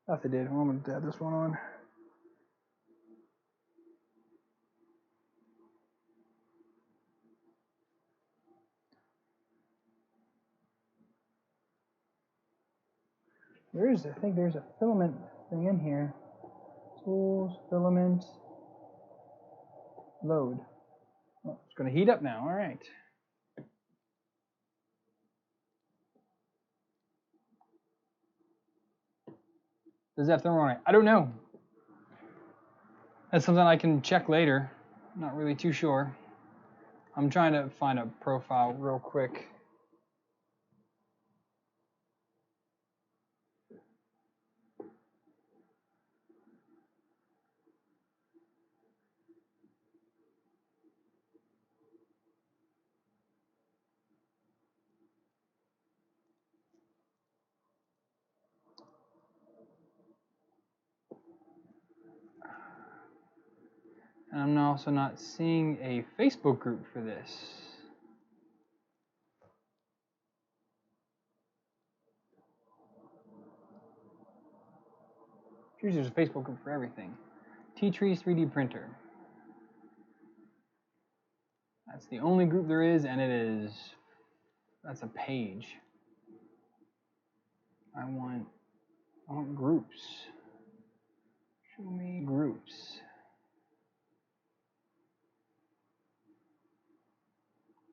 I thought they did. Well, I'm going to add this one on. I think there's a filament thing in here. Tools, filament, load. Oh, it's going to heat up now. All right. Does that have thermal on it? I don't know. That's something I can check later. I'm not really too sure. I'm trying to find a profile real quick. And I'm also not seeing a Facebook group for this. Usually there's a Facebook group for everything. T-Trees 3D printer. That's the only group there is, and that's a page. I want groups. Show me groups.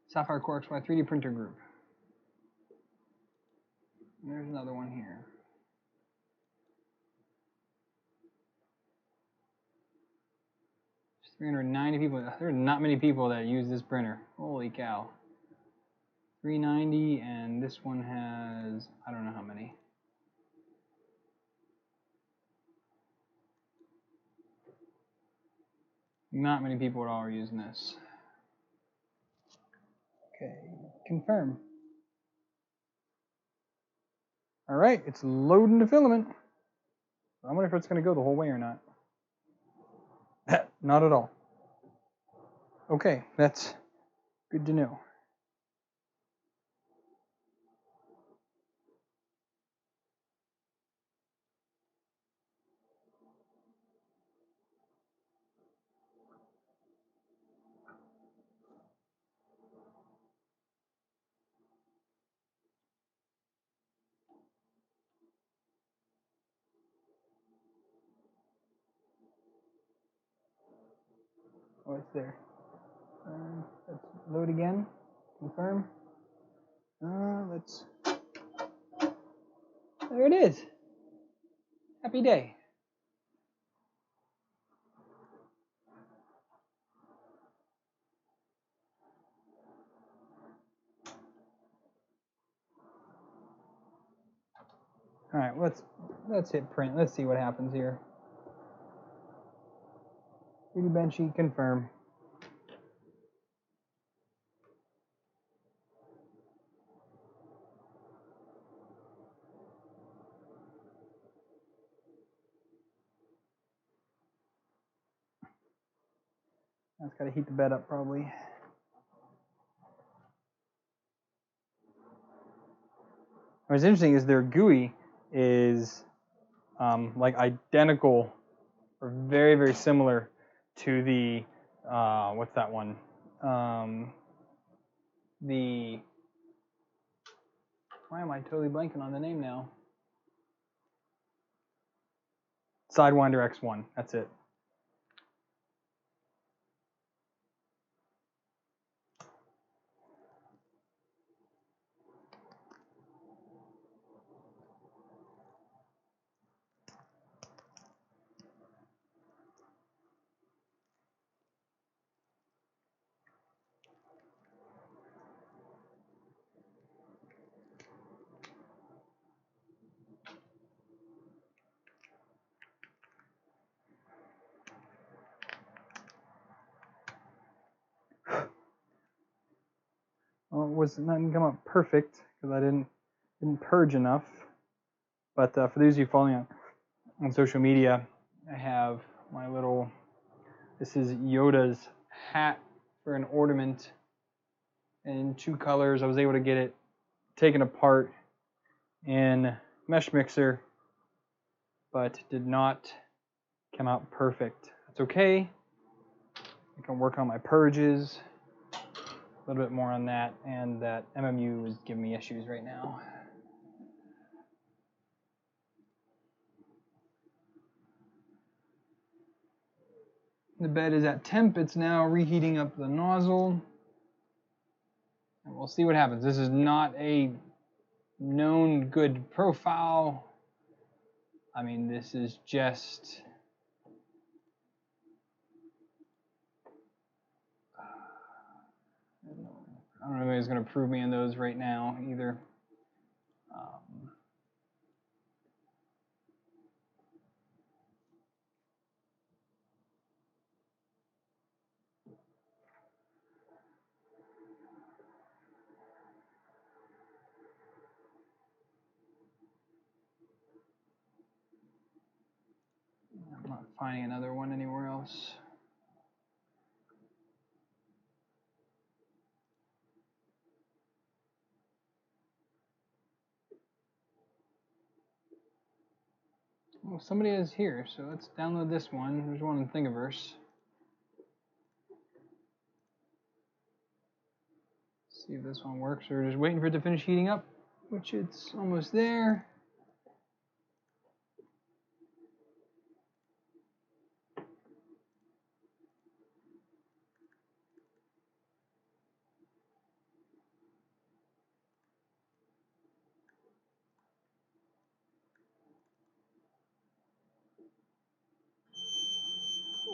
Sapphire Core XY 3D printer group. And there's another one here. There's 390 people. There are not many people that use this printer. Holy cow. 390, and this one has, I don't know how many. Not many people at all are using this. Okay, confirm. All right, it's loading the filament. I wonder if it's going to go the whole way or not. Not at all. Okay, that's good to know. Oh, it's there. Let's load again. Confirm. There it is. Happy day. All right, let's hit print. Let's see what happens here. 3D bench sheet confirm. That's got to heat the bed up probably. What's interesting is their GUI is like identical or very, very similar to the, what's that one? The, why am I totally blanking on the name now? Sidewinder X1, that's it. Well, it didn't come out perfect because I didn't purge enough. But for those of you following on social media, I have my little, this is Yoda's hat for an ornament in 2 colors. I was able to get it taken apart in Mesh Mixer, but did not come out perfect. That's okay. I can work on my purges, a little bit more on that, and that MMU is giving me issues right now. The bed is at temp. It's now reheating up the nozzle. And we'll see what happens. This is not a known good profile. I mean, this is just, I don't know if anybody's going to prove me in those right now either. I'm not finding another one anywhere else. Well, somebody is here, so let's download this one. There's one in Thingiverse. See if this one works. We're just waiting for it to finish heating up, which it's almost there.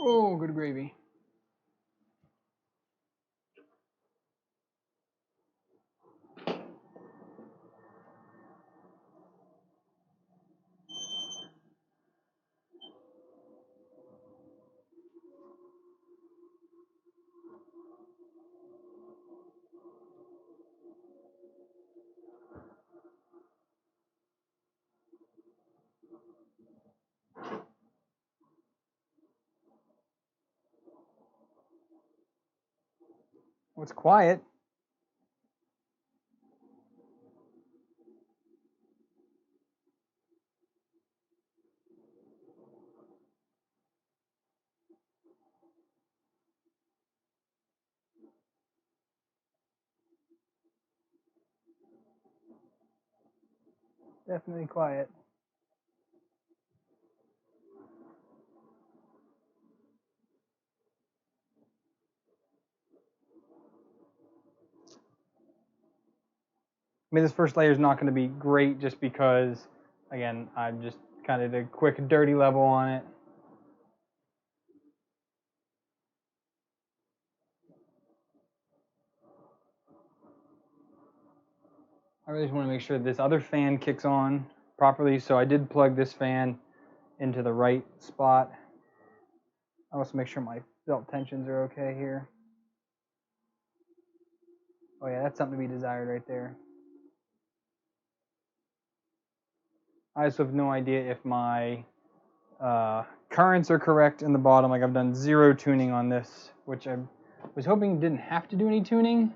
Oh, good gravy. Well, it's quiet. Definitely quiet. I mean, this first layer is not going to be great just because, again, I'm just Kind of did a quick dirty level on it. I really just want to make sure this other fan kicks on properly, so I did plug this fan into the right spot. I also make sure my belt tensions are okay here. Oh yeah, that's something to be desired right there. I also have no idea if my currents are correct in the bottom. Like I've done 0 tuning on this, which I was hoping didn't have to do any tuning.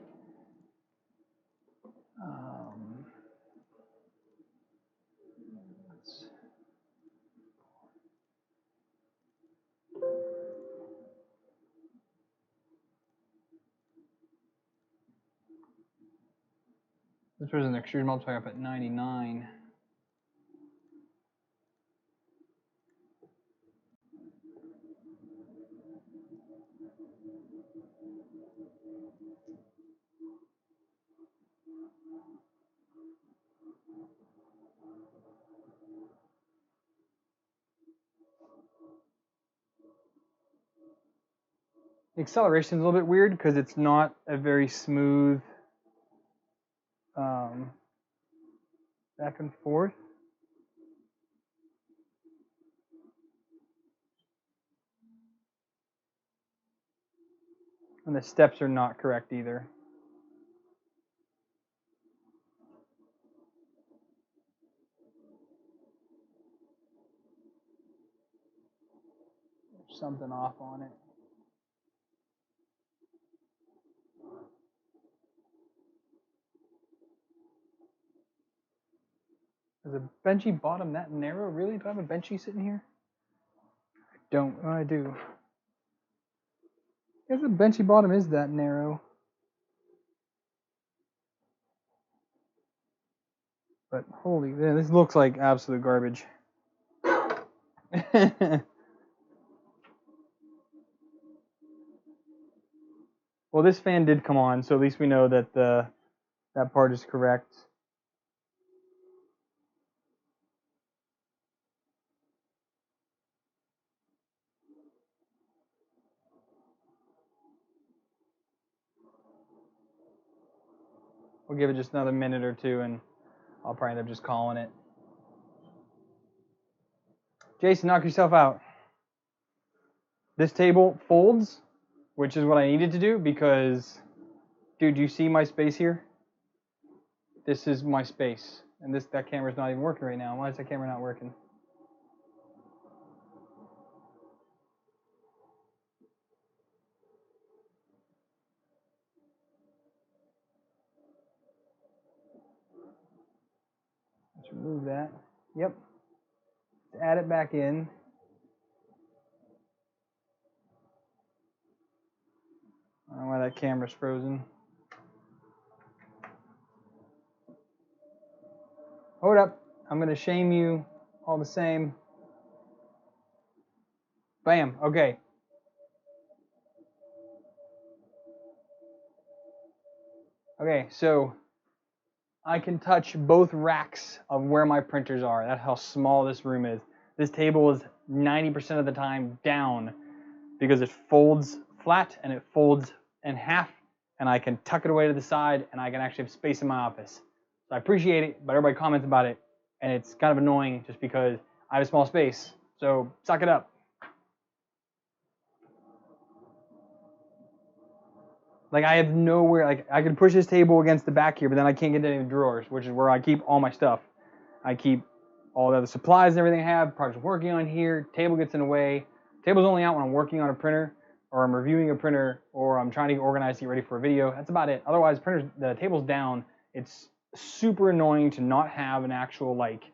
This was an extruder multiplier up at 99. The acceleration is a little bit weird because it's not a very smooth back and forth. And the steps are not correct either. There's something off on it. Is a benchy bottom that narrow? Really? Do I have a benchy sitting here? I don't. Oh, I do. I guess the benchy bottom is that narrow. But holy, this looks like absolute garbage. Well, this fan did come on, so at least we know that that part is correct. We'll give it just another minute or two, and I'll probably end up just calling it. Jason, knock yourself out. This table folds, which is what I needed to do because, dude, you see my space here? This is my space, and that camera's not even working right now. Why is that camera not working? Let's remove that. Yep. Let's add it back in. I don't know why that camera's frozen. Hold up. I'm going to shame you all the same. Bam. Okay. Okay, so I can touch both racks of where my printers are. That's how small this room is. This table is 90% of the time down because it folds flat and it folds in half, and I can tuck it away to the side and I can actually have space in my office. So I appreciate it, but everybody comments about it, and it's kind of annoying just because I have a small space. So suck it up. Like I have nowhere, like I can push this table against the back here, but then I can't get into any drawers, which is where I keep all my stuff. I keep all the other supplies and everything I have, projects I'm working on here, table gets in the way. Table's only out when I'm working on a printer, or I'm reviewing a printer, or I'm trying to get organized to get ready for a video. That's about it. Otherwise, the table's down. It's super annoying to not have an actual like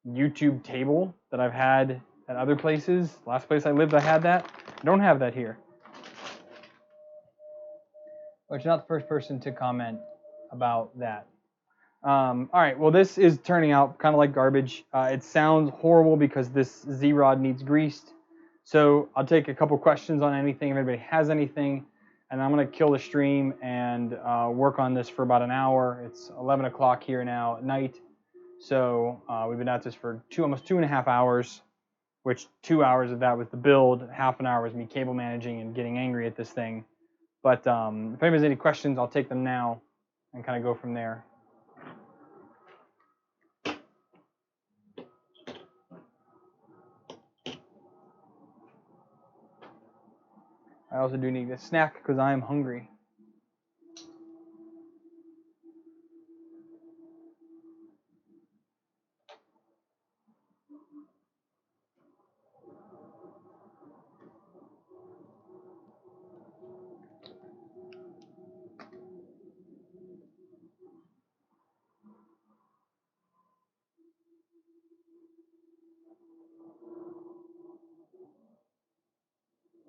YouTube table that I've had at other places. Last place I lived, I had that. I don't have that here. Which you're not the first person to comment about that. All right, well, this is turning out kind of like garbage. It sounds horrible because this Z-rod needs greased. So I'll take a couple questions on anything, if anybody has anything, and I'm going to kill the stream and work on this for about an hour. It's 11 o'clock here now at night, So we've been at this for almost 2.5 hours, which 2 hours of that was the build, half an hour was me cable managing and getting angry at this thing. But if anybody has any questions, I'll take them now and kind of go from there. I also do need a snack because I am hungry.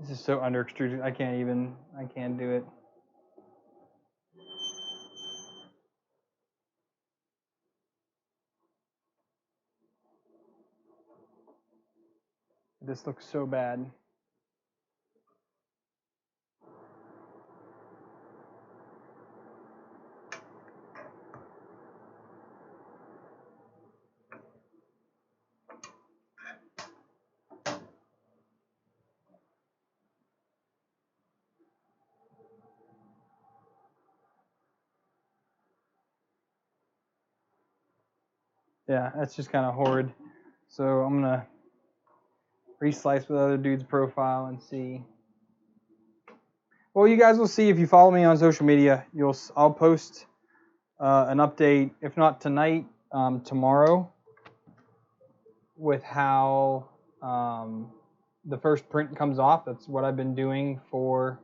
This is so under extruded. I can't do it. This looks so bad. Yeah, that's just kind of horrid. So I'm gonna reslice with other dude's profile and see. Well, you guys will see if you follow me on social media. I'll post an update, if not tonight, tomorrow, with how the first print comes off. That's what I've been doing for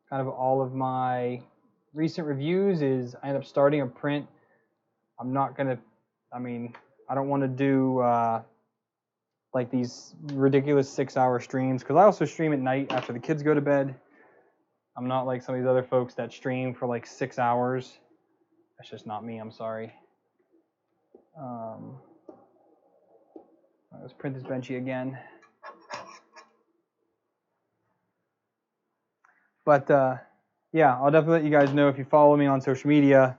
kind of all of my recent reviews. Is I end up starting a print. I'm not gonna. I don't want to do like these ridiculous 6-hour streams because I also stream at night after the kids go to bed. I'm not like some of these other folks that stream for like 6 hours. That's just not me. I'm sorry. Let's print this benchy again. But yeah, I'll definitely let you guys know if you follow me on social media,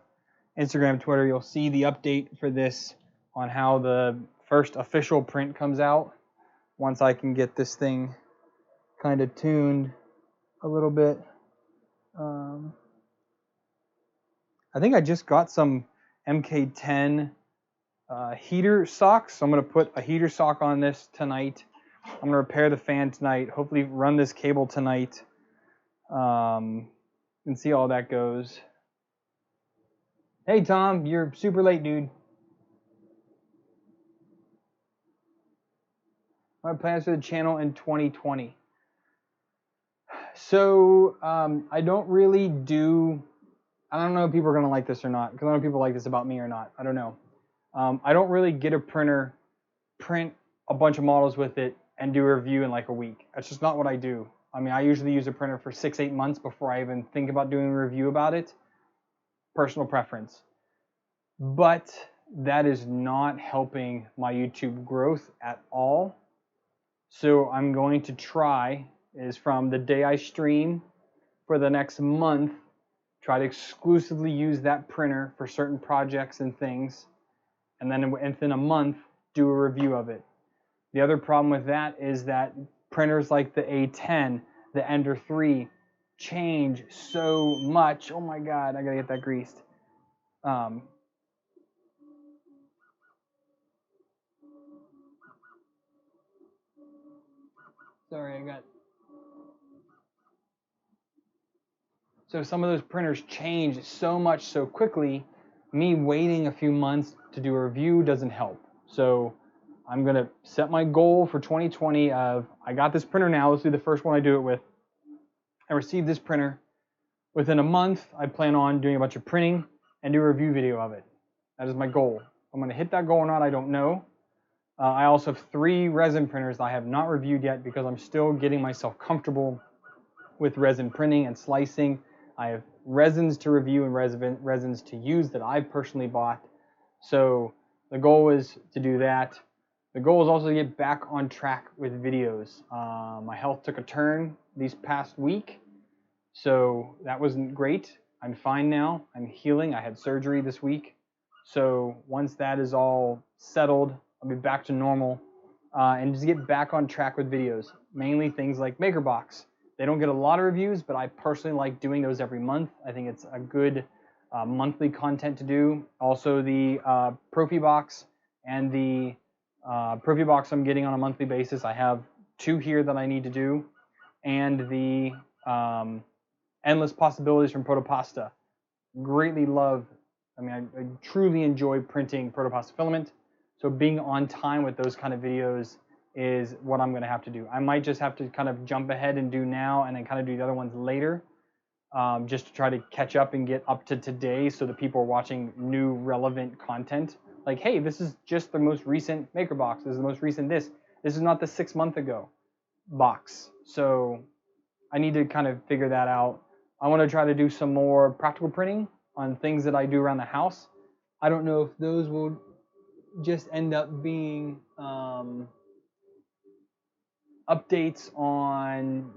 Instagram, Twitter. You'll see the update for this on how the first official print comes out once I can get this thing kind of tuned a little bit. I think I just got some MK10 heater socks, so I'm going to put a heater sock on this tonight. I'm going to repair the fan tonight, hopefully run this cable tonight, and see how that goes. Hey Tom, you're super late, dude. My plans for the channel in 2020. So I don't really do, I don't know if people are going to like this or not, because I don't know if people like this about me or not. I don't know. I don't really get a printer, print a bunch of models with it, and do a review in like a week. That's just not what I do. I mean, I usually use a printer for 6-8 months before I even think about doing a review about it. Personal preference. But that is not helping my YouTube growth at all. So I'm going to try, is from the day I stream for the next month, try to exclusively use that printer for certain projects and things, and then within a month do a review of it. The other problem with that is that printers like the A10, the Ender 3 change so much. Oh my God, I gotta get that greased. Sorry, I got. So some of those printers change so much so quickly, me waiting a few months to do a review doesn't help. So I'm gonna set my goal for 2020 of, I got this printer now, let's do the first one I do it with. I received this printer. Within a month, I plan on doing a bunch of printing and do a review video of it. That is my goal. I'm gonna hit that goal or not, I don't know. I also have 3 resin printers that I have not reviewed yet because I'm still getting myself comfortable with resin printing and slicing. I have resins to review and resins to use that I've personally bought. So the goal is to do that. The goal is also to get back on track with videos. My health took a turn this past week, so that wasn't great. I'm fine now. I'm healing. I had surgery this week. So once that is all settled, I'll be back to normal and just get back on track with videos. Mainly things like MakerBox. They don't get a lot of reviews, but I personally like doing those every month. I think it's a good monthly content to do. Also the Profi box and the Profi box I'm getting on a monthly basis. I have 2 here that I need to do, and the Endless Possibilities from Protopasta. Greatly love, I truly enjoy printing Protopasta filament. So being on time with those kind of videos is what I'm going to have to do. I might just have to kind of jump ahead and do now and then kind of do the other ones later, just to try to catch up and get up to today so that people are watching new relevant content. Like, hey, this is just the most recent MakerBox. This is the most recent this. This is not the 6 month ago box. So I need to kind of figure that out. I want to try to do some more practical printing on things that I do around the house. I don't know if those will just end up being updates on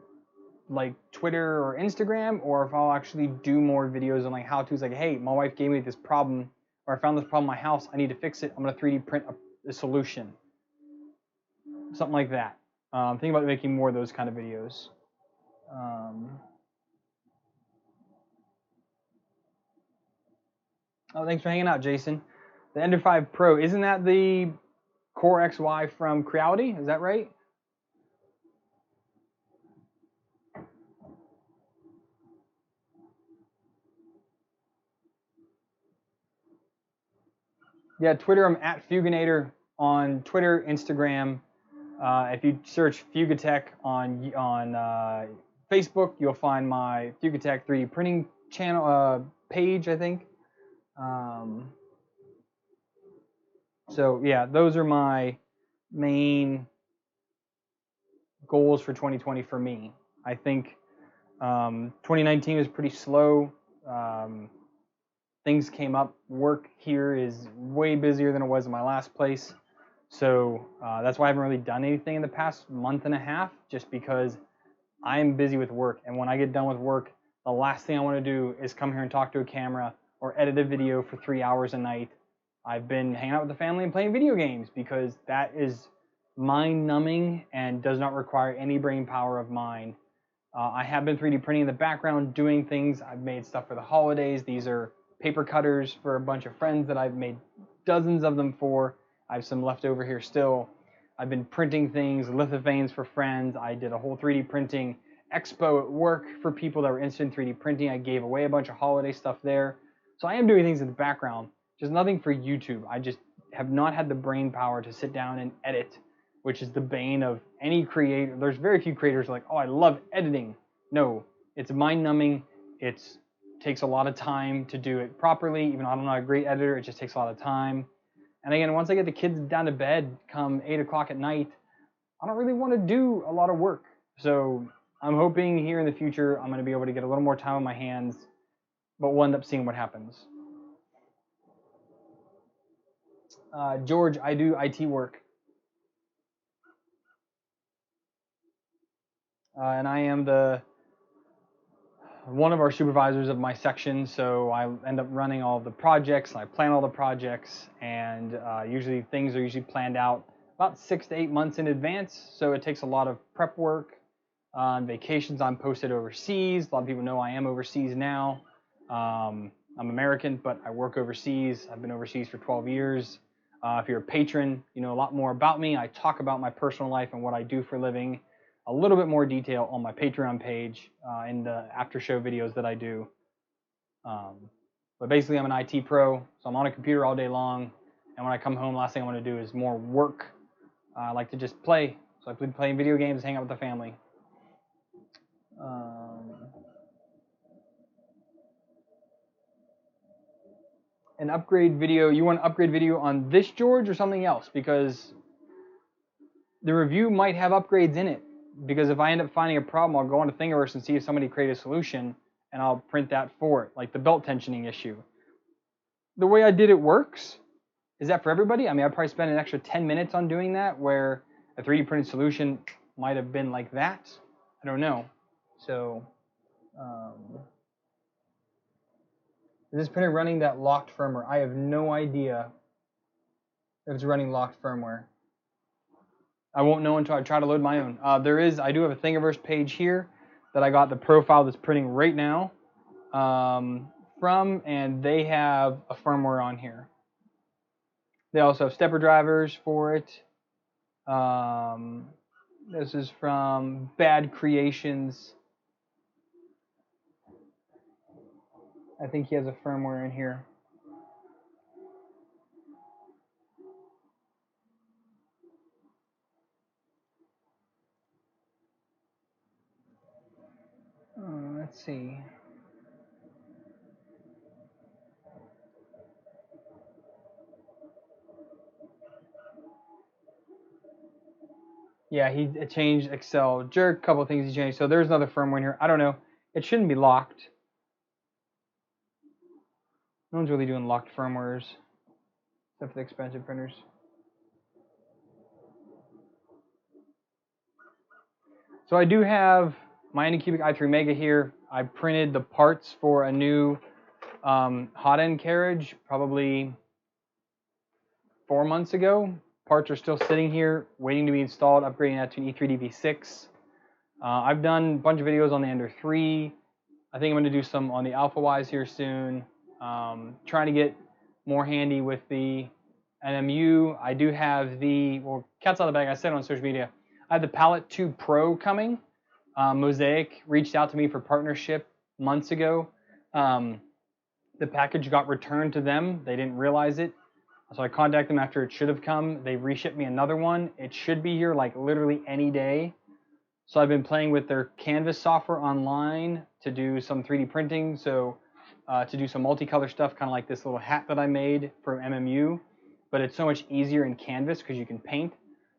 like Twitter or Instagram, or if I'll actually do more videos on like how-tos, like, hey, my wife gave me this problem, or I found this problem in my house, I need to fix it, I'm going to 3D print a solution. Something like that. Think about making more of those kind of videos. Oh, thanks for hanging out, Jason. The Ender 5 Pro, isn't that the Core XY from Creality? Is that right? Yeah, Twitter, I'm at Fuginator on Twitter, Instagram. If you search Fugatech on Facebook, you'll find my Fugatech 3D printing channel page, I think. So yeah, those are my main goals for 2020 for me. I think 2019 was pretty slow. Things came up. Work here is way busier than it was in my last place. So that's why I haven't really done anything in the past month and a half, just because I'm busy with work. And when I get done with work, the last thing I want to do is come here and talk to a camera or edit a video for 3 hours a night. I've been hanging out with the family and playing video games because that is mind-numbing and does not require any brain power of mine. I have been 3D printing in the background, doing things. I've made stuff for the holidays. These are paper cutters for a bunch of friends that I've made dozens of them for. I have some left over here still. I've been printing things, lithophanes for friends. I did a whole 3D printing expo at work for people that were interested in 3D printing. I gave away a bunch of holiday stuff there. So I am doing things in the background, just nothing for YouTube. I just have not had the brain power to sit down and edit, which is the bane of any creator. There's very few creators like, oh, I love editing. No, it's mind-numbing. It takes a lot of time to do it properly. Even though I'm not a great editor, it just takes a lot of time. And again, once I get the kids down to bed come 8 o'clock at night, I don't really want to do a lot of work. So I'm hoping here in the future I'm going to be able to get a little more time on my hands, but we'll end up seeing what happens. George, I do IT work. And I am one of our supervisors of my section, so I end up running all of the projects, and I plan all the projects, and usually things are usually planned out about 6 to 8 months in advance, so it takes a lot of prep work. On vacations, I'm posted overseas. A lot of people know I am overseas now. I'm American, but I work overseas. I've been overseas for 12 years. If you're a patron, you know a lot more about me. I talk about my personal life and what I do for a living, a little bit more detail on my Patreon page in the after show videos that I do. But basically, I'm an IT pro, so I'm on a computer all day long. And when I come home, last thing I want to do is more work. I like to just play. So I play playing video games, hang out with the family. An upgrade video. You want an upgrade video on this, George, or something else? Because the review might have upgrades in it. Because if I end up finding a problem, I'll go onto Thingiverse and see if somebody created a solution, and I'll print that for it, like the belt tensioning issue. The way I did it works. Is that for everybody? I mean, I'd probably spend an extra 10 minutes on doing that, where a 3D printed solution might have been like that. I don't know. So, Is this printer running that locked firmware? I have no idea if it's running locked firmware. I won't know until I try to load my own. I do have a Thingiverse page here that I got the profile that's printing right now from, and they have a firmware on here. They also have stepper drivers for it. This is from Bad Creations. I think he has a firmware in here. Let's see. Yeah, he changed Excel jerk, a couple of things he changed. So there's another firmware in here. I don't know. It shouldn't be locked. No one's really doing locked firmwares, except for the expensive printers. So I do have my Anycubic i3 Mega here. I printed the parts for a new hot end carriage probably 4 months ago. Parts are still sitting here waiting to be installed, upgrading that to an E3D V6. I've done a bunch of videos on the Ender 3. I think I'm going to do some on the Alpha Ys here soon. Trying to get more handy with the NMU. I do have the, well, cat's out of the bag, I said it on social media. I have the Palette 2 Pro coming. Mosaic reached out to me for partnership months ago. The package got returned to them. They didn't realize it. So I contacted them after it should have come. They reshipped me another one. It should be here like literally any day. So I've been playing with their Canvas software online to do some 3D printing. So to do some multicolor stuff, kind of like this little hat that I made for MMU. But it's so much easier in Canvas because you can paint.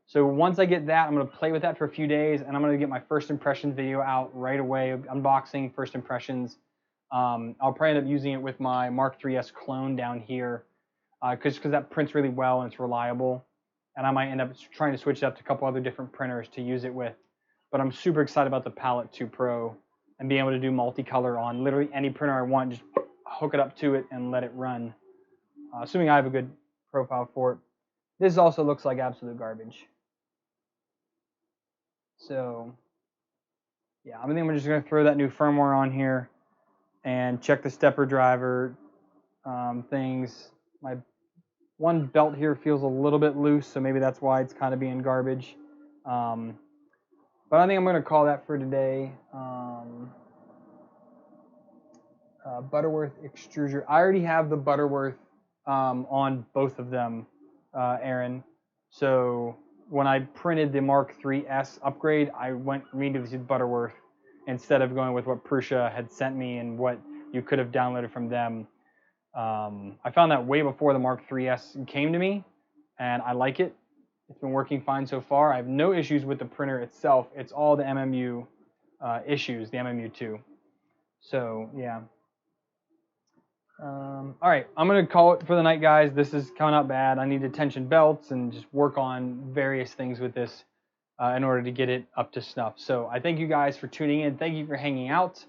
So once I get that, I'm going to play with that for a few days, and I'm going to get my first impressions video out right away, unboxing, first impressions. I'll probably end up using it with my Mark 3S clone down here because that prints really well and it's reliable. And I might end up trying to switch it up to a couple other different printers to use it with. But I'm super excited about the Palette 2 Pro and being able to do multicolor on literally any printer I want. Just hook it up to it and let it run, assuming I have a good profile for it. This also looks like absolute garbage. So yeah, I think I'm just going to throw that new firmware on here and check the stepper driver things. My one belt here feels a little bit loose, so maybe that's why it's kind of being garbage. But I think I'm going to call that for today. Butterworth Extruder. I already have the Butterworth on both of them, Aaron. So when I printed the Mark 3S upgrade, I went immediately to Butterworth instead of going with what Prusa had sent me and what you could have downloaded from them. I found that way before the Mark 3S came to me, and I like it. It's been working fine so far. I have no issues with the printer itself. It's all the MMU issues, the MMU2. So, yeah. All right, I'm going to call it for the night, guys. This is coming out bad. I need to tension belts and just work on various things with this in order to get it up to snuff. So I thank you guys for tuning in. Thank you for hanging out.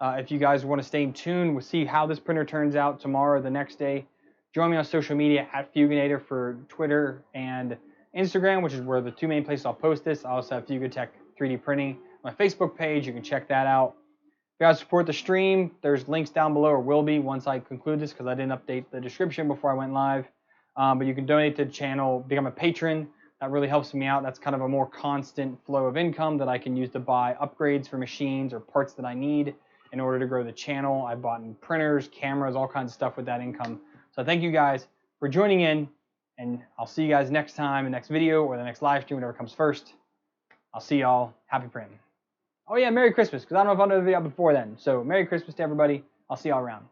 If you guys want to stay in tune, we'll see how this printer turns out tomorrow or the next day. Join me on social media at Fuginator for Twitter and Instagram, which is where the two main places I'll post this. I also have Fugatech 3D Printing. My Facebook page, you can check that out. If you guys support the stream, there's links down below, or will be once I conclude this because I didn't update the description before I went live. But you can donate to the channel, become a patron. That really helps me out. That's kind of a more constant flow of income that I can use to buy upgrades for machines or parts that I need in order to grow the channel. I bought printers, cameras, all kinds of stuff with that income. So thank you guys for joining in, and I'll see you guys next time, the next video, or the next live stream, whatever comes first. I'll see y'all. Happy printing. Oh yeah, Merry Christmas, because I don't know if I'll do the video before then. So Merry Christmas to everybody. I'll see y'all around.